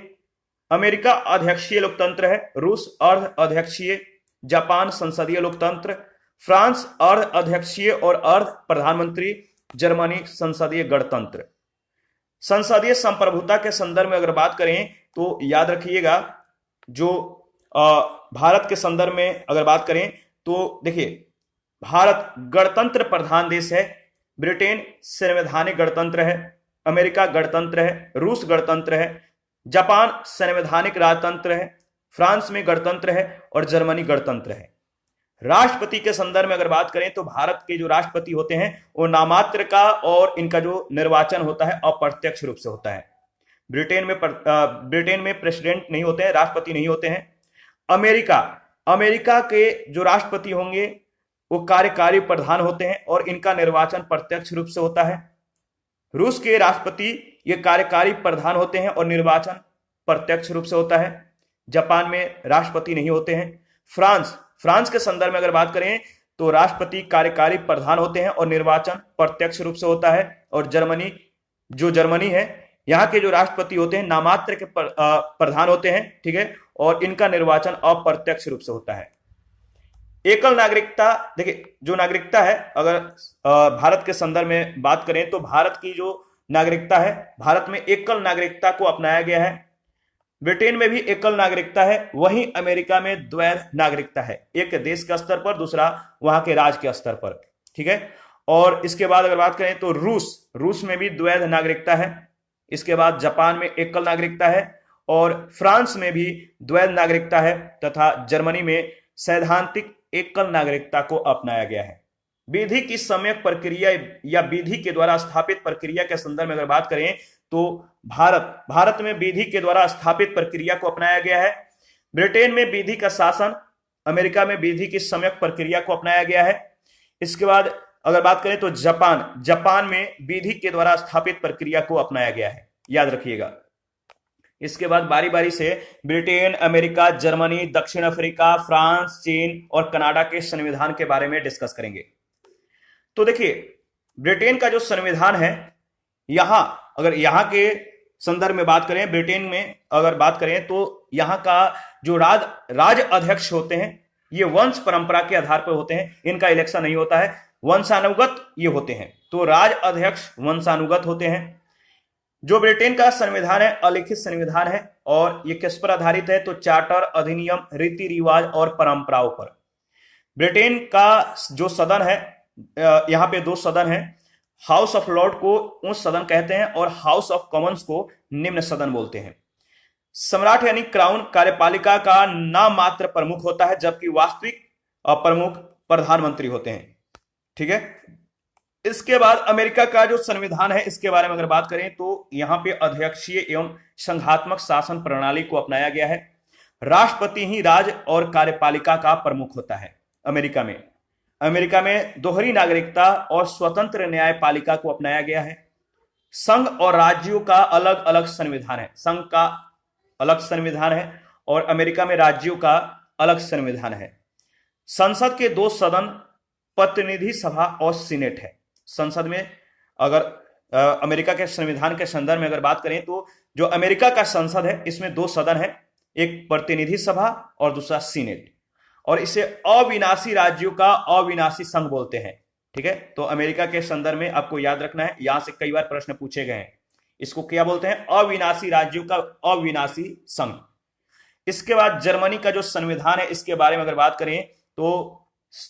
अमेरिका अध्यक्षीय लोकतंत्र है, रूस अर्ध अध्यक्षीय, जापान संसदीय लोकतंत्र, फ्रांस अर्ध अध्यक्षीय और अर्ध प्रधानमंत्री, जर्मनी संसदीय गणतंत्र। संसदीय संप्रभुता के संदर्भ में अगर बात करें तो याद रखिएगा, जो भारत के संदर्भ में अगर बात करें तो देखिए, भारत गणतंत्र प्रधान देश है, ब्रिटेन संवैधानिक गणतंत्र है, अमेरिका गणतंत्र है, रूस गणतंत्र है, जापान संवैधानिक राजतंत्र है, फ्रांस में गणतंत्र है और जर्मनी गणतंत्र है। राष्ट्रपति के संदर्भ में अगर बात करें तो भारत के जो राष्ट्रपति होते हैं वो नामात्र का और इनका जो निर्वाचन होता है अप्रत्यक्ष रूप से होता है। ब्रिटेन में प्रेसिडेंट नहीं होते हैं, राष्ट्रपति नहीं होते हैं। अमेरिका के जो राष्ट्रपति होंगे वो कार्यकारी प्रधान होते हैं और इनका निर्वाचन प्रत्यक्ष रूप से होता है। रूस के राष्ट्रपति ये कार्यकारी प्रधान होते हैं और निर्वाचन प्रत्यक्ष रूप से होता है। जापान में राष्ट्रपति नहीं होते हैं। फ्रांस के संदर्भ में अगर बात करें तो राष्ट्रपति कार्यकारी प्रधान होते हैं और निर्वाचन प्रत्यक्ष रूप से होता है। और जर्मनी है, यहाँ के जो राष्ट्रपति होते हैं नामात्र के प्रधान होते हैं, ठीक है, और इनका निर्वाचन अप्रत्यक्ष रूप से होता है। एकल नागरिकता, देखिए जो नागरिकता है अगर भारत के संदर्भ में बात करें तो भारत की जो नागरिकता है, भारत में एकल नागरिकता को अपनाया गया है। ब्रिटेन में भी एकल नागरिकता है, वहीं अमेरिका में द्वैध नागरिकता है, एक देश के स्तर पर, दूसरा वहां के राज्य के स्तर पर, ठीक है। और इसके बाद अगर बात करें तो रूस में भी द्वैध नागरिकता है। इसके बाद जापान में एकल नागरिकता है और फ्रांस में भी द्वैध नागरिकता है तथा जर्मनी में सैद्धांतिक एकल नागरिकता को अपनाया गया है। विधि की सम्यक प्रक्रिया या विधि के द्वारा स्थापित प्रक्रिया के संदर्भ में अगर बात करें तो भारत में विधि के द्वारा स्थापित प्रक्रिया को अपनाया गया है। ब्रिटेन में विधि का शासन, अमेरिका में विधि की सम्यक प्रक्रिया को अपनाया गया है। इसके बाद अगर बात करें तो जापान में विधि के द्वारा स्थापित प्रक्रिया को अपनाया गया है, याद रखिएगा। इसके बाद बारी बारी से ब्रिटेन, अमेरिका, जर्मनी, दक्षिण अफ्रीका, फ्रांस, चीन और कनाडा के संविधान के बारे में डिस्कस करेंगे। तो देखिए, ब्रिटेन का जो संविधान है, यहाँ के संदर्भ में बात करें, ब्रिटेन में अगर बात करें तो यहाँ का जो राज अध्यक्ष होते हैं ये वंश परंपरा के आधार पर होते हैं, इनका इलेक्शन नहीं होता है, वंशानुगत ये होते हैं। तो राज अध्यक्ष वंशानुगत होते हैं। जो ब्रिटेन का संविधान है अलिखित संविधान है और ये किस पर आधारित है तो चार्टर, अधिनियम, रीति रिवाज और परंपराओं पर। ब्रिटेन का जो सदन है, यहाँ पे दो सदन है, हाउस ऑफ लॉर्ड को उच्च सदन कहते हैं और हाउस ऑफ कॉमन्स को निम्न सदन बोलते हैं। सम्राट यानी क्राउन कार्यपालिका का नाम मात्र प्रमुख होता है, जबकि वास्तविक प्रमुख प्रधानमंत्री होते हैं, ठीक है। इसके बाद अमेरिका का जो संविधान है इसके बारे में अगर बात करें तो यहाँ पे अध्यक्षीय एवं संघात्मक शासन प्रणाली को अपनाया गया है। राष्ट्रपति ही राज्य और कार्यपालिका का प्रमुख होता है। अमेरिका में दोहरी नागरिकता और स्वतंत्र न्यायपालिका को अपनाया गया है। संघ और राज्यों का अलग अलग संविधान है, संघ का अलग संविधान है और अमेरिका में राज्यों का अलग संविधान है। संसद के दो सदन, प्रतिनिधि सभा और सीनेट है। संसद में अगर अमेरिका के संविधान के संदर्भ में अगर बात करें तो जो अमेरिका का संसद है इसमें दो सदन है, एक प्रतिनिधि सभा और दूसरा सीनेट, और इसे अविनाशी राज्यों का अविनाशी संघ बोलते हैं, ठीक है। तो अमेरिका के संदर्भ में आपको याद रखना है, यहां से कई बार प्रश्न पूछे गए हैं, इसको क्या बोलते हैं, अविनाशी राज्यों का अविनाशी संघ। इसके बाद जर्मनी का जो संविधान है इसके बारे में अगर बात करें तो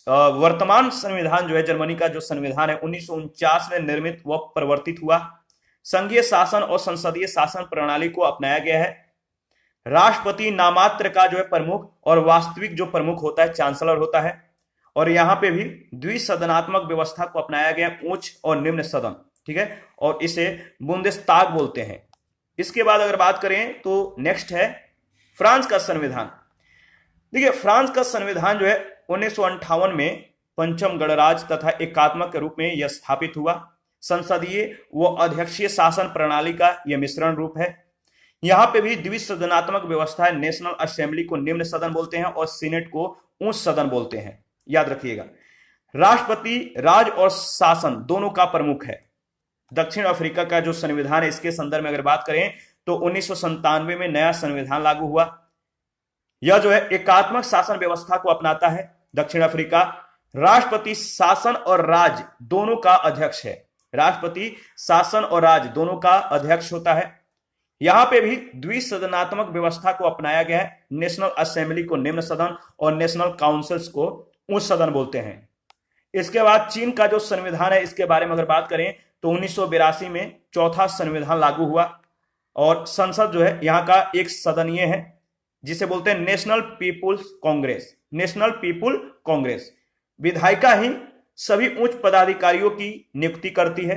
वर्तमान संविधान जो है, जर्मनी का जो संविधान है 1949 में निर्मित व परिवर्तित हुआ। संघीय शासन और संसदीय शासन प्रणाली को अपनाया गया है। राष्ट्रपति नामात्र का जो है प्रमुख और वास्तविक जो प्रमुख होता है चांसलर होता है। और यहाँ पे भी द्विसदनात्मक व्यवस्था को अपनाया गया, उच्च और निम्न सदन, ठीक है, और इसे बुंदेस्ताग बोलते हैं। इसके बाद अगर बात करें तो नेक्स्ट है फ्रांस का संविधान। देखिए, फ्रांस का संविधान जो है 1958 में पंचम गणराज्य तथा एकात्मक के रूप में यह स्थापित हुआ। संसदीय व अध्यक्षीय शासन प्रणाली का यह मिश्रण रूप है। यहां पे भी द्विसदनात्मक व्यवस्था है। नेशनल असेंबली को निम्न सदन बोलते हैं और सीनेट को उच्च सदन बोलते हैं, याद रखिएगा। राष्ट्रपति राज और शासन दोनों का प्रमुख है। दक्षिण अफ्रीका का जो संविधान है, इसके संदर्भ में अगर बात करें तो 1997 में नया संविधान लागू हुआ। यह जो है एकात्मक शासन व्यवस्था को अपनाता है। दक्षिण अफ्रीका राष्ट्रपति शासन और राज दोनों का अध्यक्ष है। राष्ट्रपति शासन और राज दोनों का अध्यक्ष होता है। यहां पे भी द्विसदनात्मक व्यवस्था को अपनाया गया है। नेशनल असेंबली को निम्न सदन और नेशनल काउंसिल्स को उच्च सदन बोलते हैं। इसके बाद चीन का जो संविधान है, इसके बारे में अगर बात करें तो 1982 में चौथा संविधान लागू हुआ और संसद जो है यहां का एक सदनीय है, जिसे बोलते हैं national peoples congress. National people congress विधायिका ही सभी उच्च पदाधिकारियों की नियुक्ति करती है।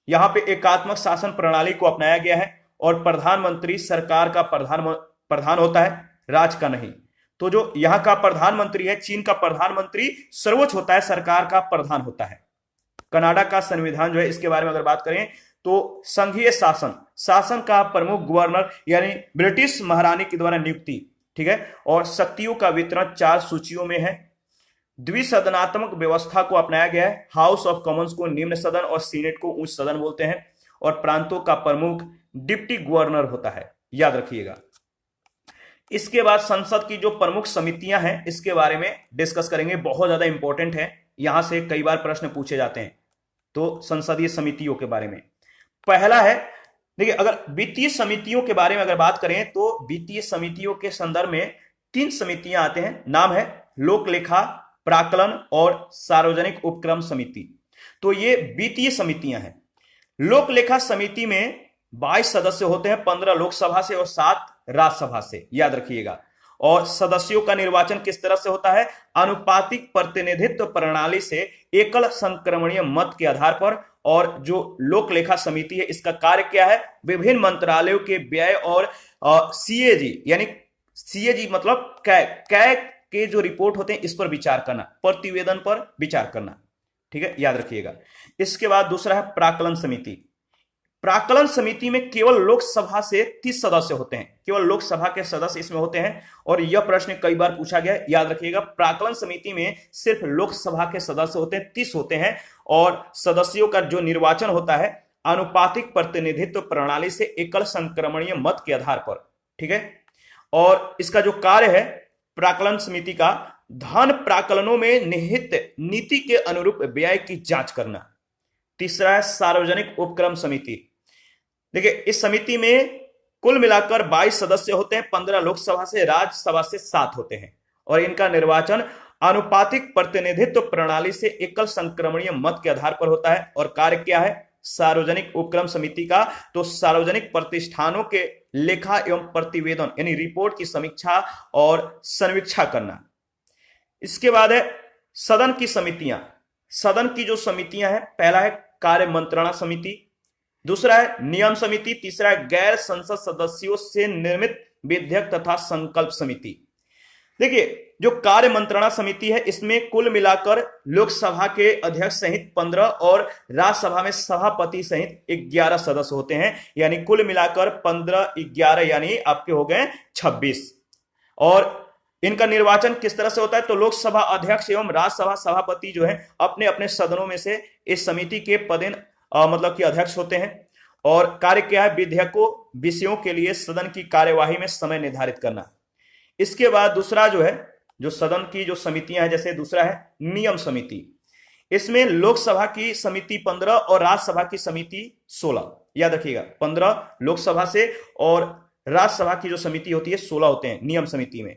यहां पे एकात्मक शासन प्रणाली को अपनाया गया है और प्रधानमंत्री सरकार का प्रधान होता है, राज का नहीं। तो जो यहां का प्रधानमंत्री है, चीन का प्रधानमंत्री सर्वोच्च होता है, सरकार का प्रधान होता है। कनाडा का संविधान जो है, इसके बारे में अगर बात करें तो संघीय शासन का प्रमुख गवर्नर यानी ब्रिटिश महारानी के द्वारा नियुक्ति, ठीक है, और शक्तियों का वितरण 4 सूचियों में है। द्विसदनात्मक व्यवस्था को अपनाया गया है। हाउस ऑफ कॉमन्स को निम्न सदन और सीनेट को उच्च सदन बोलते हैं और प्रांतों का प्रमुख डिप्टी गवर्नर होता है, याद रखिएगा। इसके बाद संसद की जो प्रमुख समितियां हैं, इसके बारे में डिस्कस करेंगे। बहुत ज्यादा इंपॉर्टेंट है, यहां से कई बार प्रश्न पूछे जाते हैं। तो संसदीय समितियों के बारे में पहला है, देखिए, अगर वित्तीय समितियों के बारे में अगर बात करें तो वित्तीय समितियों के संदर्भ में 3 समितियां आते हैं। नाम है लोक लेखा, प्राक्कलन और सार्वजनिक उपक्रम समिति। तो ये वित्तीय समितियां हैं। लोक लेखा समिति में 22 सदस्य होते हैं, 15 लोकसभा से और 7 राज्यसभा से, याद रखिएगा। और सदस्यों का निर्वाचन किस तरह से होता है? अनुपातिक प्रतिनिधित्व प्रणाली से एकल संक्रमणीय मत के आधार पर। और जो लोक लेखा समिति है, इसका कार्य क्या है? विभिन्न मंत्रालयों के व्यय और सीएजी यानी सीएजी मतलब कै के जो रिपोर्ट होते हैं, इस पर विचार करना, प्रतिवेदन पर विचार करना, ठीक है, याद रखिएगा। इसके बाद दूसरा है प्राक्कलन समिति। प्राक्कलन समिति में केवल लोकसभा से 30 सदस्य होते हैं, केवल लोकसभा के सदस्य इसमें होते हैं। और यह प्रश्न कई बार पूछा गया है, याद रखिएगा। प्राक्कलन समिति में सिर्फ लोकसभा के सदस्य होते हैं, 30 होते हैं। और सदस्यों का जो निर्वाचन होता है अनुपातिक प्रतिनिधित्व प्रणाली से एकल संक्रमणीय मत के आधार पर, ठीक है। और इसका जो कार्य है प्राक्कलन समिति का, धन प्राक्कलनों में निहित नीति के अनुरूप व्यय की जांच करना। तीसरा है सार्वजनिक उपक्रम समिति। देखिए, इस समिति में कुल मिलाकर 22 सदस्य होते हैं, 15 लोकसभा से, राज्यसभा से 7 होते हैं। और इनका निर्वाचन अनुपातिक प्रतिनिधित्व प्रणाली से एकल संक्रमणीय मत के आधार पर होता है। और कार्य क्या है सार्वजनिक उपक्रम समिति का? तो सार्वजनिक प्रतिष्ठानों के लेखा एवं प्रतिवेदन यानी रिपोर्ट की समीक्षा और समीक्षा करना। इसके बाद है सदन की समितियां। सदन की जो समितियां हैं, पहला है कार्य मंत्रणा समिति, दूसरा है नियम समिति, तीसरा है गैर संसद सदस्यों से निर्मित विधेयक तथा संकल्प समिति। देखिए, जो कार्य मंत्रणा समिति है, इसमें कुल मिलाकर लोकसभा के अध्यक्ष सहित 15 और राज्यसभा में सभापति सहित 11 सदस्य होते हैं। यानी कुल मिलाकर 15, 11 यानी आपके हो गए 26। और इनका निर्वाचन किस तरह से होता है? तो लोकसभा अध्यक्ष एवं राज्यसभा सभापति जो है अपने अपने सदनों में से इस समिति के पदेन मतलब कि अध्यक्ष होते हैं। और कार्य क्या है? विधेयकों विषयों के लिए सदन की कार्यवाही में समय निर्धारित करना। इसके बाद दूसरा जो है, जो सदन की जो समितियां हैं, जैसे दूसरा है नियम समिति। इसमें लोकसभा की समिति 15 और राज्यसभा की समिति 16, याद रखिएगा। 15 लोकसभा से और राज्यसभा की जो समिति होती है 16 होते हैं नियम समिति में।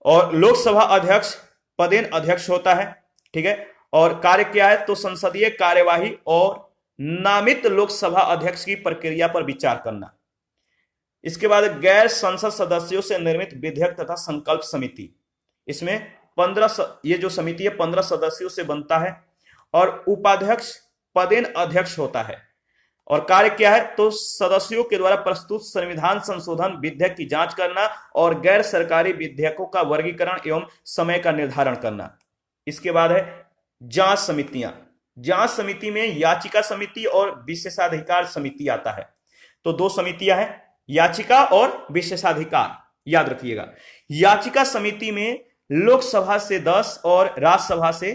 और लोकसभा अध्यक्ष पदेन अध्यक्ष होता है, ठीक है। और कार्य क्या है? तो संसदीय कार्यवाही और नामित लोकसभा अध्यक्ष की प्रक्रिया पर विचार करना। इसके बाद गैर संसद सदस्यों से निर्मित विधेयक तथा संकल्प समिति। इसमें 15 ये जो समिति है 15 सदस्यों से बनता है और उपाध्यक्ष पदेन अध्यक्ष होता है। और कार्य क्या है, तो सदस्यों के द्वारा प्रस्तुत संविधान संशोधन विधेयक की जांच करना और गैर सरकारी विधेयकों का वर्गीकरण एवं समय का निर्धारण करना। इसके बाद है जांच समितियां। जांच समिति में याचिका समिति और विशेषाधिकार समिति आता है। तो दो समितियां हैं, याचिका और विशेषाधिकार, याद रखिएगा। याचिका समिति में लोकसभा से 10 और राज्यसभा से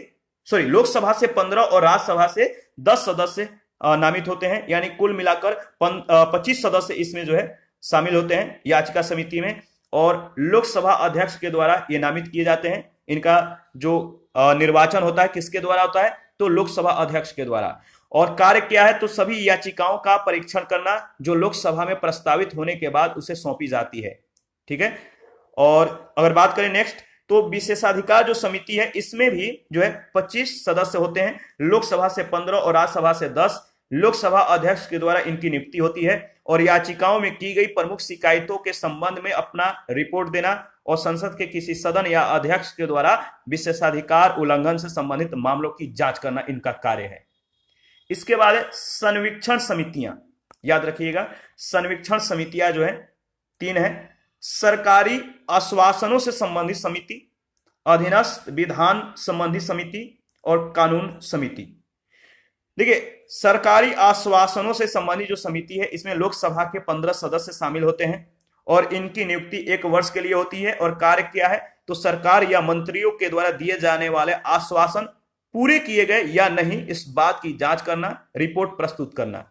लोकसभा से 15 और राज्यसभा से 10 सदस्य नामित होते हैं, यानी कुल मिलाकर 25 सदस्य इसमें जो है शामिल होते हैं याचिका समिति में। और लोकसभा अध्यक्ष के द्वारा ये नामित किए जाते हैं। इनका जो निर्वाचन होता है किसके द्वारा होता है, तो लोकसभा अध्यक्ष के द्वारा। और कार्य क्या है, तो सभी याचिकाओं का परीक्षण करना जो लोकसभा में प्रस्तावित होने के बाद उसे सौंपी जाती है। ठीक है। और अगर बात करें नेक्स्ट, तो विशेषाधिकार जो समिति है इसमें भी जो है 25 सदस्य होते हैं, लोकसभा से 15 और राज्यसभा से 10। लोकसभा अध्यक्ष के द्वारा इनकी नियुक्ति होती है और याचिकाओं में की गई प्रमुख शिकायतों के संबंध में अपना रिपोर्ट देना और संसद के किसी सदन या अध्यक्ष के द्वारा विशेषाधिकार उल्लंघन से संबंधित मामलों की जांच करना इनका कार्य है। इसके बाद है संवीक्षण समितियां, याद रखिएगा। संवीक्षण समितियां जो है 3 है, सरकारी आश्वासनों से संबंधित समिति, अधीनस्थ विधान संबंधी समिति और कानून समिति। देखिए, सरकारी आश्वासनों से संबंधित जो समिति है इसमें लोकसभा के 15 सदस्य शामिल होते हैं और इनकी नियुक्ति 1 वर्ष के लिए होती है। और कार्य क्या है, तो सरकार या मंत्रियों के द्वारा दिए जाने वाले आश्वासन पूरे किए गए या नहीं इस बात की जांच करना, रिपोर्ट प्रस्तुत करना।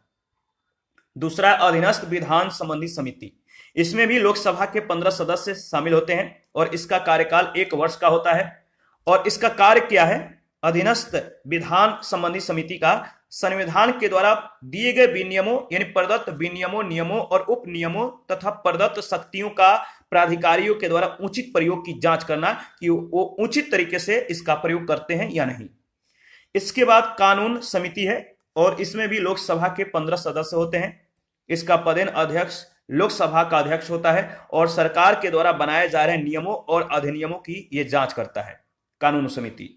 दूसरा, अधीनस्थ विधान संबंधी समिति। इसमें भी लोकसभा के 15 सदस्य शामिल होते हैं और इसका कार्यकाल 1 वर्ष का होता है। और इसका कार्य क्या है, अधीनस्थ विधान संबंधी समिति का संविधान के द्वारा दिए गए विनियमों यानी प्रदत्त विनियमों, नियमों और उप नियमों तथा प्रदत्त शक्तियों का प्राधिकारियों के द्वारा उचित प्रयोग की जांच करना कि वो उचित तरीके से इसका प्रयोग करते हैं या नहीं। इसके बाद कानून समिति है और इसमें भी लोकसभा के 15 सदस्य होते हैं। इसका पदेन अध्यक्ष लोकसभा का अध्यक्ष होता है और सरकार के द्वारा बनाए जा रहे नियमों और अधिनियमों की यह जांच करता है, कानून समिति।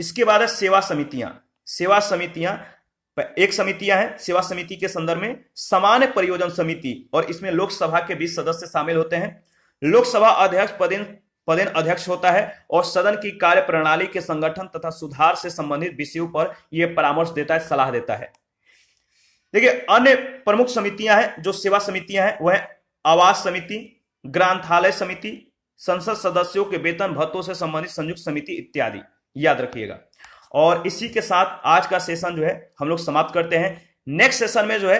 इसके बाद है सेवा समितियां। सेवा समितियां एक समितियां हैं सेवा समिति के संदर्भ में, सामान्य परियोजना समिति, और इसमें लोकसभा के 20 सदस्य शामिल होते हैं। लोकसभा अध्यक्ष पदेन अध्यक्ष होता है और सदन की कार्य प्रणाली के संगठन तथा सुधार से संबंधित विषयों पर यह परामर्श देता है, सलाह देता है। देखिए, अन्य प्रमुख समितियां हैं जो सेवा समितियां हैं वह आवास समिति, ग्रंथालय समिति, संसद सदस्यों के वेतन भत्तों से संबंधित संयुक्त समिति इत्यादि, याद रखिएगा। और इसी के साथ आज का सेशन जो है हम लोग समाप्त करते हैं। नेक्स्ट सेशन में जो है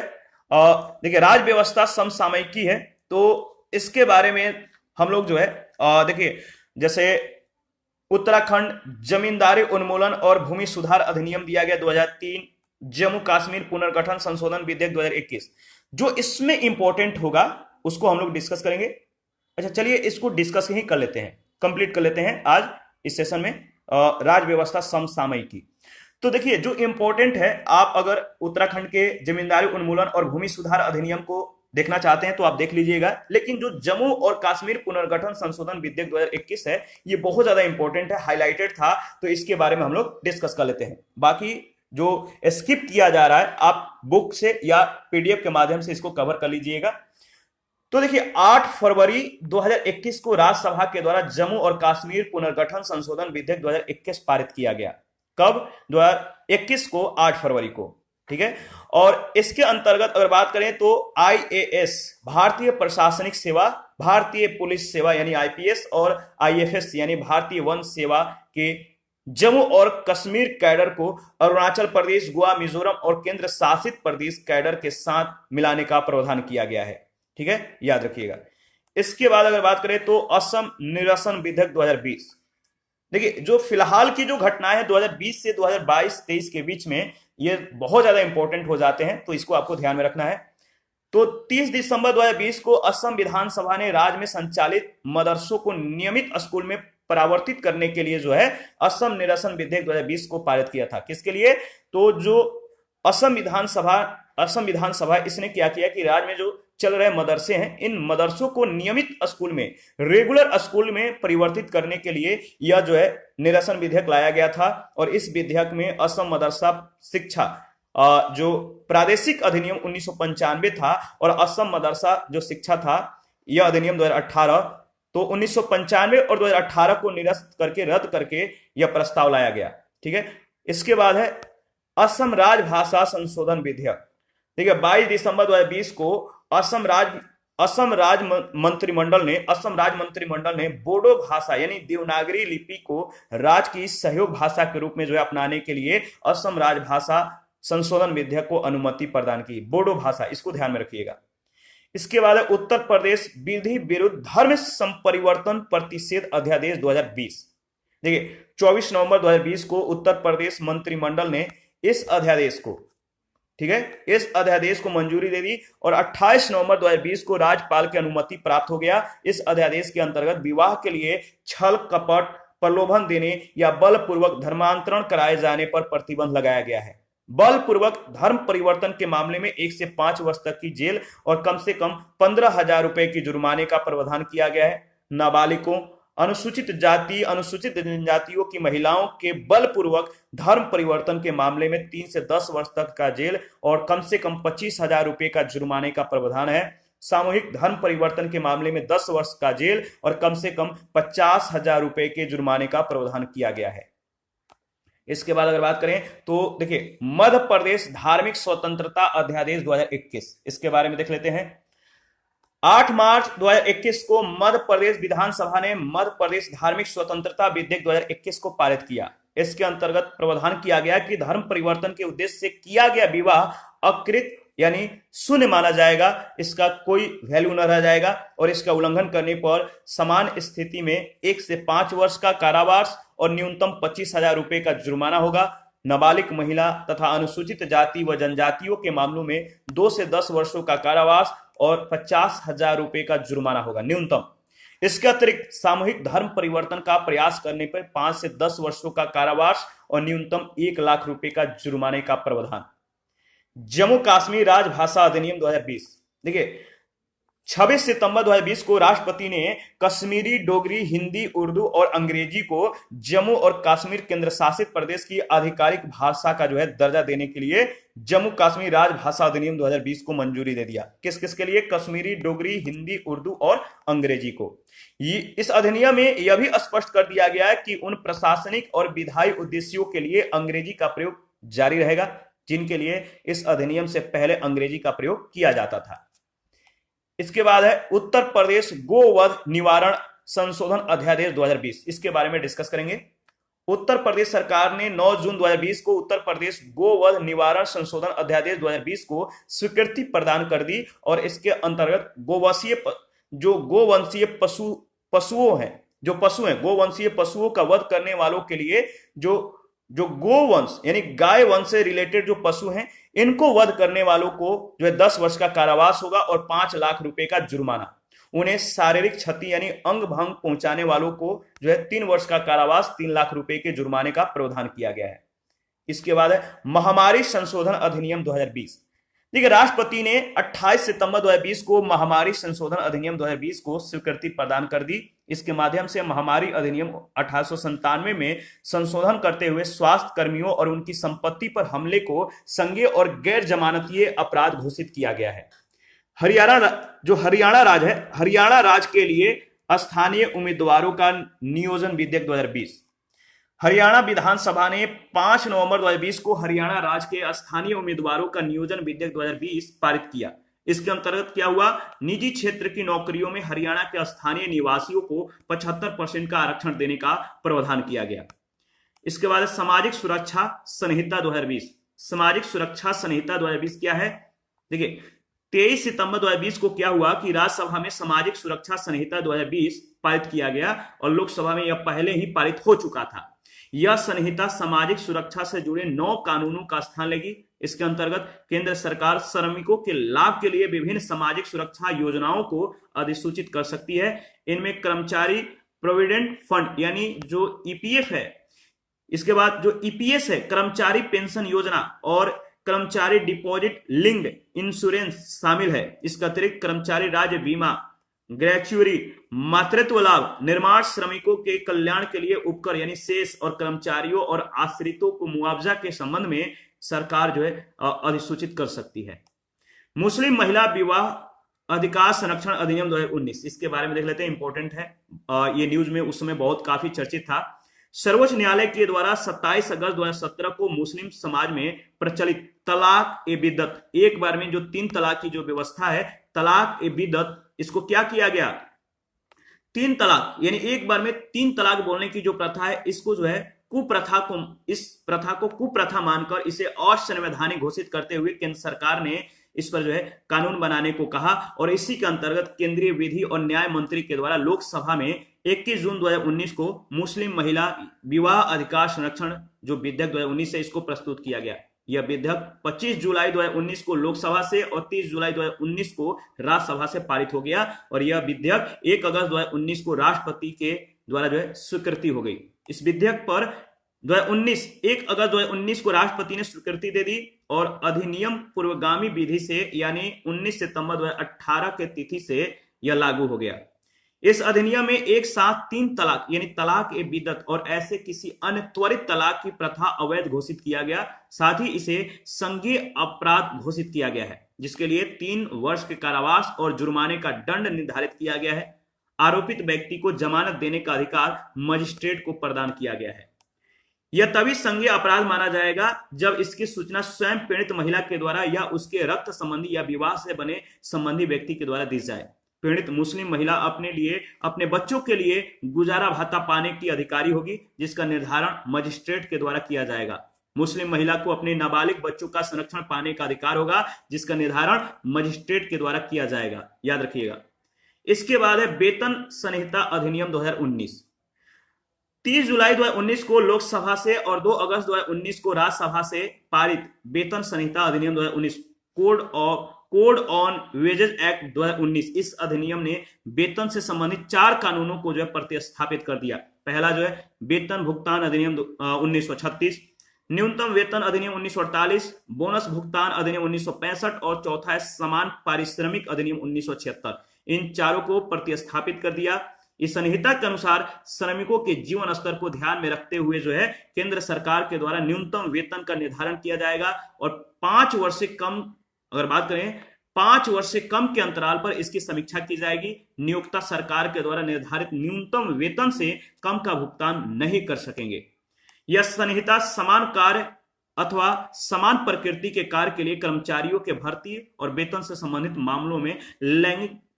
देखिए राज्य व्यवस्था समसामयिकी है, तो इसके बारे में हम लोग जो है देखिए जैसे उत्तराखंड जमींदारी उन्मूलन और भूमि सुधार अधिनियम दिया गया 2003, जम्मू कश्मीर पुनर्गठन संशोधन विधेयक 2021, जो इसमें इंपॉर्टेंट होगा उसको हम लोग डिस्कस करेंगे। अच्छा चलिए इसको डिस्कस ही कर लेते हैं, कंप्लीट कर लेते हैं आज इस सेशन में राज्य व्यवस्था समसामयिकी। तो देखिए जो इंपॉर्टेंट है, आप अगर उत्तराखंड के जमींदारी उन्मूलन और भूमि सुधार अधिनियम को देखना चाहते हैं तो आप देख लीजिएगा, लेकिन जो जम्मू और कश्मीर पुनर्गठन संशोधन विधेयक 2021 है ये बहुत ज्यादा इंपॉर्टेंट है, हाईलाइटेड था, तो इसके बारे में हम लोग डिस्कस कर लेते हैं। बाकी जो स्किप किया जा रहा है आप बुक से या पीडीएफ के माध्यम से इसको कवर कर लीजिएगा। तो देखिए 8 फरवरी 2021 को राज्यसभा के द्वारा जम्मू और कश्मीर पुनर्गठन संशोधन विधेयक 2021 पारित किया गया। कब? 2021 को 8 फरवरी को, ठीक है। और इसके अंतर्गत अगर बात करें तो आईएएस भारतीय प्रशासनिक सेवा, भारतीय पुलिस सेवा यानी आईपीएस और आईएफएस यानी भारतीय वन सेवा के जम्मू और कश्मीर कैडर को अरुणाचल प्रदेश, गोवा, मिजोरम और केंद्र शासित प्रदेश कैडर के साथ मिलाने का प्रावधान किया गया है, ठीक है, याद रखिएगा। इसके बाद अगर बात करें तो असम निरसन विधेयक 2020, देखिए जो फिलहाल की जो घटनाएं हैं 2020 से 2022-23 के बीच में ये बहुत ज्यादा इंपॉर्टेंट हो जाते हैं, तो इसको आपको ध्यान में रखना है। तो 30 दिसंबर 2020 को असम विधानसभा ने राज्य में संचालित मदरसों को नियमित स्कूल में परावर्तित करने के लिए जो है असम निरसन विधेयक 2020 को पारित किया था। किसके लिए? तो जो असम विधानसभा इसने क्या किया कि राज्य में जो चल रहे मदरसे हैं इन मदरसों को नियमित स्कूल में, रेगुलर स्कूल में परिवर्तित करने के लिए यह जो है निरसन विधेयक लाया गया था। और इस विधेयक में असम मदरसा शिक्षा जो प्रादेशिक अधिनियम 1995 था और असम मदरसा जो शिक्षा था, यह अधिनियम 2018, तो 1995 और 2018 को निरस्त करके रद्द करके यह प्रस्ताव लाया गया। ठीक है, इसके बाद है असम राजभाषा संशोधन विधेयक। ठीक है, 22 दिसंबर 2020 को असम राज मंत्रिमंडल ने बोडो भाषा यानी देवनागरी लिपि को राज्य की सहयोग भाषा के रूप में जो है अपनाने के लिए असम राजभाषा संशोधन विधेयक को अनुमति प्रदान की। बोडो भाषा, इसको ध्यान में रखिएगा। इसके बाद है उत्तर प्रदेश विधि विरुद्ध धर्म संपरिवर्तन प्रतिषेध अध्यादेश 2020। देखिए 24 नवंबर 2020 को उत्तर प्रदेश मंत्रिमंडल ने इस अध्यादेश को, ठीक है, इस अध्यादेश को मंजूरी दे दी और 28 नवंबर 2020 को राज्यपाल की अनुमति प्राप्त हो गया। इस अध्यादेश के अंतर्गत विवाह के लिए छल कपट, प्रलोभन देने या बलपूर्वक धर्मांतरण कराए जाने पर प्रतिबंध लगाया गया है। बलपूर्वक धर्म परिवर्तन के मामले में 1 से 5 वर्ष तक की जेल और कम से कम 15,000 रुपए की जुर्माने का प्रावधान किया गया है। नाबालिगों, अनुसूचित जाति, अनुसूचित जनजातियों की महिलाओं के बलपूर्वक धर्म परिवर्तन के मामले में 3 से 10 वर्ष तक का जेल और कम से कम 25,000 रुपए का जुर्माने का प्रावधान है। सामूहिक धर्म परिवर्तन के मामले में 10 वर्ष का जेल और कम से कम 50,000 रुपए के जुर्माने का प्रावधान किया गया है। इसके बाद अगर बात करें तो देखिए मध्य प्रदेश धार्मिक स्वतंत्रता अध्यादेश 2021, इसके बारे में देख लेते हैं। 8 मार्च 2021 को मध्य प्रदेश विधानसभा ने मध्य प्रदेश धार्मिक स्वतंत्रता विधेयक 2021 को पारित किया। इसके अंतर्गत प्रावधान किया गया कि धर्म परिवर्तन के उद्देश्य से किया गया विवाह अकृत यानी शून्य माना जाएगा, इसका कोई वैल्यू न रह जाएगा और इसका उल्लंघन करने पर समान स्थिति में 1 से 5 वर्ष का कारावास और न्यूनतम 25,000 रुपए का जुर्माना होगा। नाबालिग महिला तथा अनुसूचित जाति व जनजातियों के मामलों में 2 से 10 वर्षों का कारावास और 50,000 रुपए का जुर्माना होगा न्यूनतम। इसके अतिरिक्त सामूहिक धर्म परिवर्तन का प्रयास करने पर 5 से 10 वर्षों का कारावास और न्यूनतम 1 लाख रुपए का जुर्माने का प्रावधान। जम्मू कश्मीर राजभाषा अधिनियम 2020, देखिए 26 सितंबर 2020 को राष्ट्रपति ने कश्मीरी, डोगरी, हिंदी, उर्दू और अंग्रेजी को जम्मू और कश्मीर केंद्र शासित प्रदेश की आधिकारिक भाषा का जो है दर्जा देने के लिए जम्मू कश्मीर राजभाषा अधिनियम 2020 को मंजूरी दे दिया। किस किस के लिए? कश्मीरी, डोगरी, हिंदी, उर्दू और अंग्रेजी को। इस अधिनियम में यह भी स्पष्ट कर दिया गया है कि उन प्रशासनिक और विधायी उद्देश्यों के लिए अंग्रेजी का प्रयोग जारी रहेगा जिनके लिए इस अधिनियम से पहले अंग्रेजी का प्रयोग किया जाता था। इसके बाद है उत्तर प्रदेश गोवध निवारण संशोधन अध्यादेश 2020, इसके बारे में डिस्कस करेंगे। उत्तर प्रदेश सरकार ने 9 जून 2020 को उत्तर प्रदेश गोवध निवारण संशोधन अध्यादेश 2020 को स्वीकृति प्रदान कर दी और इसके अंतर्गत गोवंशीय पशुओं हैं, जो पशु हैं, गोवंशीय पशुओं का वध करने वालों के लिए जो गोवंश यानी गाय वंश से रिलेटेड जो पशु हैं, इनको वध करने वालों को जो है 10 वर्ष का कारावास होगा और 5 लाख रुपए का जुर्माना। उन्हें शारीरिक क्षति यानी अंग भंग पहुंचाने वालों को जो है 3 वर्ष का कारावास, 3 लाख रुपए के जुर्माने का प्रावधान किया गया है। इसके बाद है महामारी संशोधन अधिनियम 2020। देखिए राष्ट्रपति ने 28 सितंबर 2020 को महामारी संशोधन अधिनियम 2020 को स्वीकृति प्रदान कर दी। इसके माध्यम से महामारी अधिनियम 1897 में संशोधन करते हुए स्वास्थ्य कर्मियों और उनकी संपत्ति पर हमले को संज्ञेय और गैर जमानतीय अपराध घोषित किया गया है। हरियाणा राज्य के लिए स्थानीय उम्मीदवारों का नियोजन विधेयक 2020। हरियाणा विधानसभा ने 5 नवंबर 2020 को हरियाणा राज्य के स्थानीय उम्मीदवारों का नियोजन विधेयक 2020 पारित किया। इसके अंतर्गत क्या हुआ? निजी क्षेत्र की नौकरियों में हरियाणा के स्थानीय निवासियों को 75% का आरक्षण देने का प्रावधान किया गया। इसके बाद सामाजिक सुरक्षा संहिता 2020। सामाजिक सुरक्षा संहिता 2020 क्या है? देखिए 23 सितंबर 2020 को क्या हुआ कि राज्यसभा में सामाजिक सुरक्षा संहिता 2020 पारित किया गया और लोकसभा में यह पहले ही पारित हो चुका था। यह संहिता सामाजिक सुरक्षा से जुड़े 9 कानूनों का स्थान लेगी। इसके अंतर्गत केंद्र सरकार श्रमिकों के लाभ के लिए विभिन्न सामाजिक सुरक्षा योजनाओं को अधिसूचित कर सकती है। इनमें कर्मचारी प्रोविडेंट फंड यानी जो ईपीएफ है, इसके बाद जो ईपीएस है कर्मचारी पेंशन योजना और कर्मचारी डिपॉजिट लिंक्ड इंश्योरेंस शामिल है। इसके अतिरिक्त कर्मचारी राज्य बीमा, ग्रेच्युरी, मातृत्व लाभ, निर्माण श्रमिकों के कल्याण के लिए उपकर यानी सेस और कर्मचारियों और आश्रितों को मुआवजा के संबंध में सरकार जो है अधिसूचित कर सकती है। मुस्लिम महिला विवाह अधिकार संरक्षण अधिनियम 2019, इसके बारे में देख लेते हैं, इंपॉर्टेंट है। ये न्यूज में उस समय बहुत काफी चर्चित था। सर्वोच्च न्यायालय के द्वारा 27 अगस्त 2017 को मुस्लिम समाज में प्रचलित तलाक ए बिद्दत, एक बार में जो 3 तलाक की जो व्यवस्था है, तलाक ए बिद्दत, इसको क्या किया गया, 3 तलाक यानी एक बार में 3 तलाक बोलने की जो प्रथा है, इसको जो है इस प्रथा को कुप्रथा मानकर इसे असंवैधानिक घोषित करते हुए केंद्र सरकार ने इस पर जो है कानून बनाने को कहा। और इसी के अंतर्गत केंद्रीय विधि और न्याय मंत्री के द्वारा लोकसभा में 21 जून 2019 को मुस्लिम महिला विवाह अधिकार संरक्षण जो विधेयक 2019 है, इसको प्रस्तुत किया गया। यह विधेयक 25 जुलाई 2019 को लोकसभा से और 30 जुलाई 2019 को राज्यसभा से पारित हो गया। और यह विधेयक 1 अगस्त 2019 को राष्ट्रपति के द्वारा जो है स्वीकृति हो गई। इस विधेयक पर 1 अगस्त 2019 को राष्ट्रपति ने स्वीकृति दे दी और अधिनियम पूर्वगामी विधि से यानी 19 सितंबर 2018 के तिथि से यह लागू हो गया। इस अधिनियम में एक साथ 3 तलाक यानी तलाक ए बिद्दत और ऐसे किसी अन्य त्वरित तलाक की प्रथा अवैध घोषित किया गया। साथ ही इसे संज्ञेय अपराध घोषित किया गया है, जिसके लिए 3 वर्ष के कारावास और जुर्माने का दंड निर्धारित किया गया है। आरोपित व्यक्ति को जमानत देने का अधिकार मजिस्ट्रेट को प्रदान किया गया है। यह तभी संज्ञेय अपराध माना जाएगा जब इसकी सूचना स्वयं पीड़ित महिला के द्वारा या उसके रक्त संबंधी या विवाह से बने संबंधी व्यक्ति के द्वारा दी जाए। पीड़ित मुस्लिम महिला अपने बच्चों के लिए गुजारा भत्ता पाने की अधिकारी होगी, जिसका निर्धारण मजिस्ट्रेट के द्वारा किया जाएगा। मुस्लिम महिला को अपने नाबालिग बच्चों का संरक्षण पाने का अधिकार होगा, जिसका निर्धारण मजिस्ट्रेट के द्वारा किया जाएगा, याद रखिएगा। इसके बाद है वेतन संहिता अधिनियम 2019। 30 जुलाई 2019 को लोकसभा से और 2 अगस्त 2019 को राज्यसभा से पारित वेतन संहिता अधिनियम 2019 कोड ऑन वेजेस एक्ट 2019, इस अधिनियम ने वेतन से संबंधित 4 कानूनों को जो है प्रतिस्थापित कर दिया। पहला जो है वेतन भुगतान अधिनियम 1936, न्यूनतम वेतन अधिनियम 1948, बोनस भुगतान अधिनियम 1965 और चौथा है समान पारिश्रमिक अधिनियम 1976। इन चारों को प्रतिस्थापित कर दिया। इस संहिता के अनुसार श्रमिकों के जीवन स्तर को ध्यान में रखते हुए जो है केंद्र सरकार के द्वारा न्यूनतम वेतन का निर्धारण किया जाएगा और 5 वर्ष से कम, अगर बात करें 5 वर्ष से कम के अंतराल पर इसकी समीक्षा की जाएगी। नियोक्ता सरकार के द्वारा निर्धारित न्यूनतम वेतन से कम का भुगतान नहीं कर सकेंगे। यह संहिता समान कार्य अथवा समान प्रकृति के कार्य के लिए कर्मचारियों के भर्ती और वेतन से संबंधित मामलों में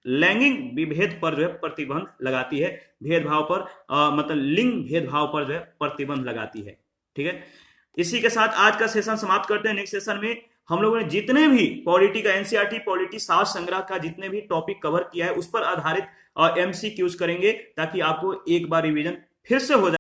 लैंगिक विभेद पर जो है प्रतिबंध लगाती है, भेदभाव पर मतलब लिंग भेदभाव पर जो है प्रतिबंध लगाती है। ठीक है, इसी के साथ आज का सेशन समाप्त करते हैं। नेक्स्ट सेशन में हम लोगों ने जितने भी पॉलिटी का एनसीईआरटी पॉलिटी सार संग्रह का जितने भी टॉपिक कवर किया है उस पर आधारित एमसीक्यूज करेंगे, ताकि आपको एक बार रिवीजन फिर से हो जाए।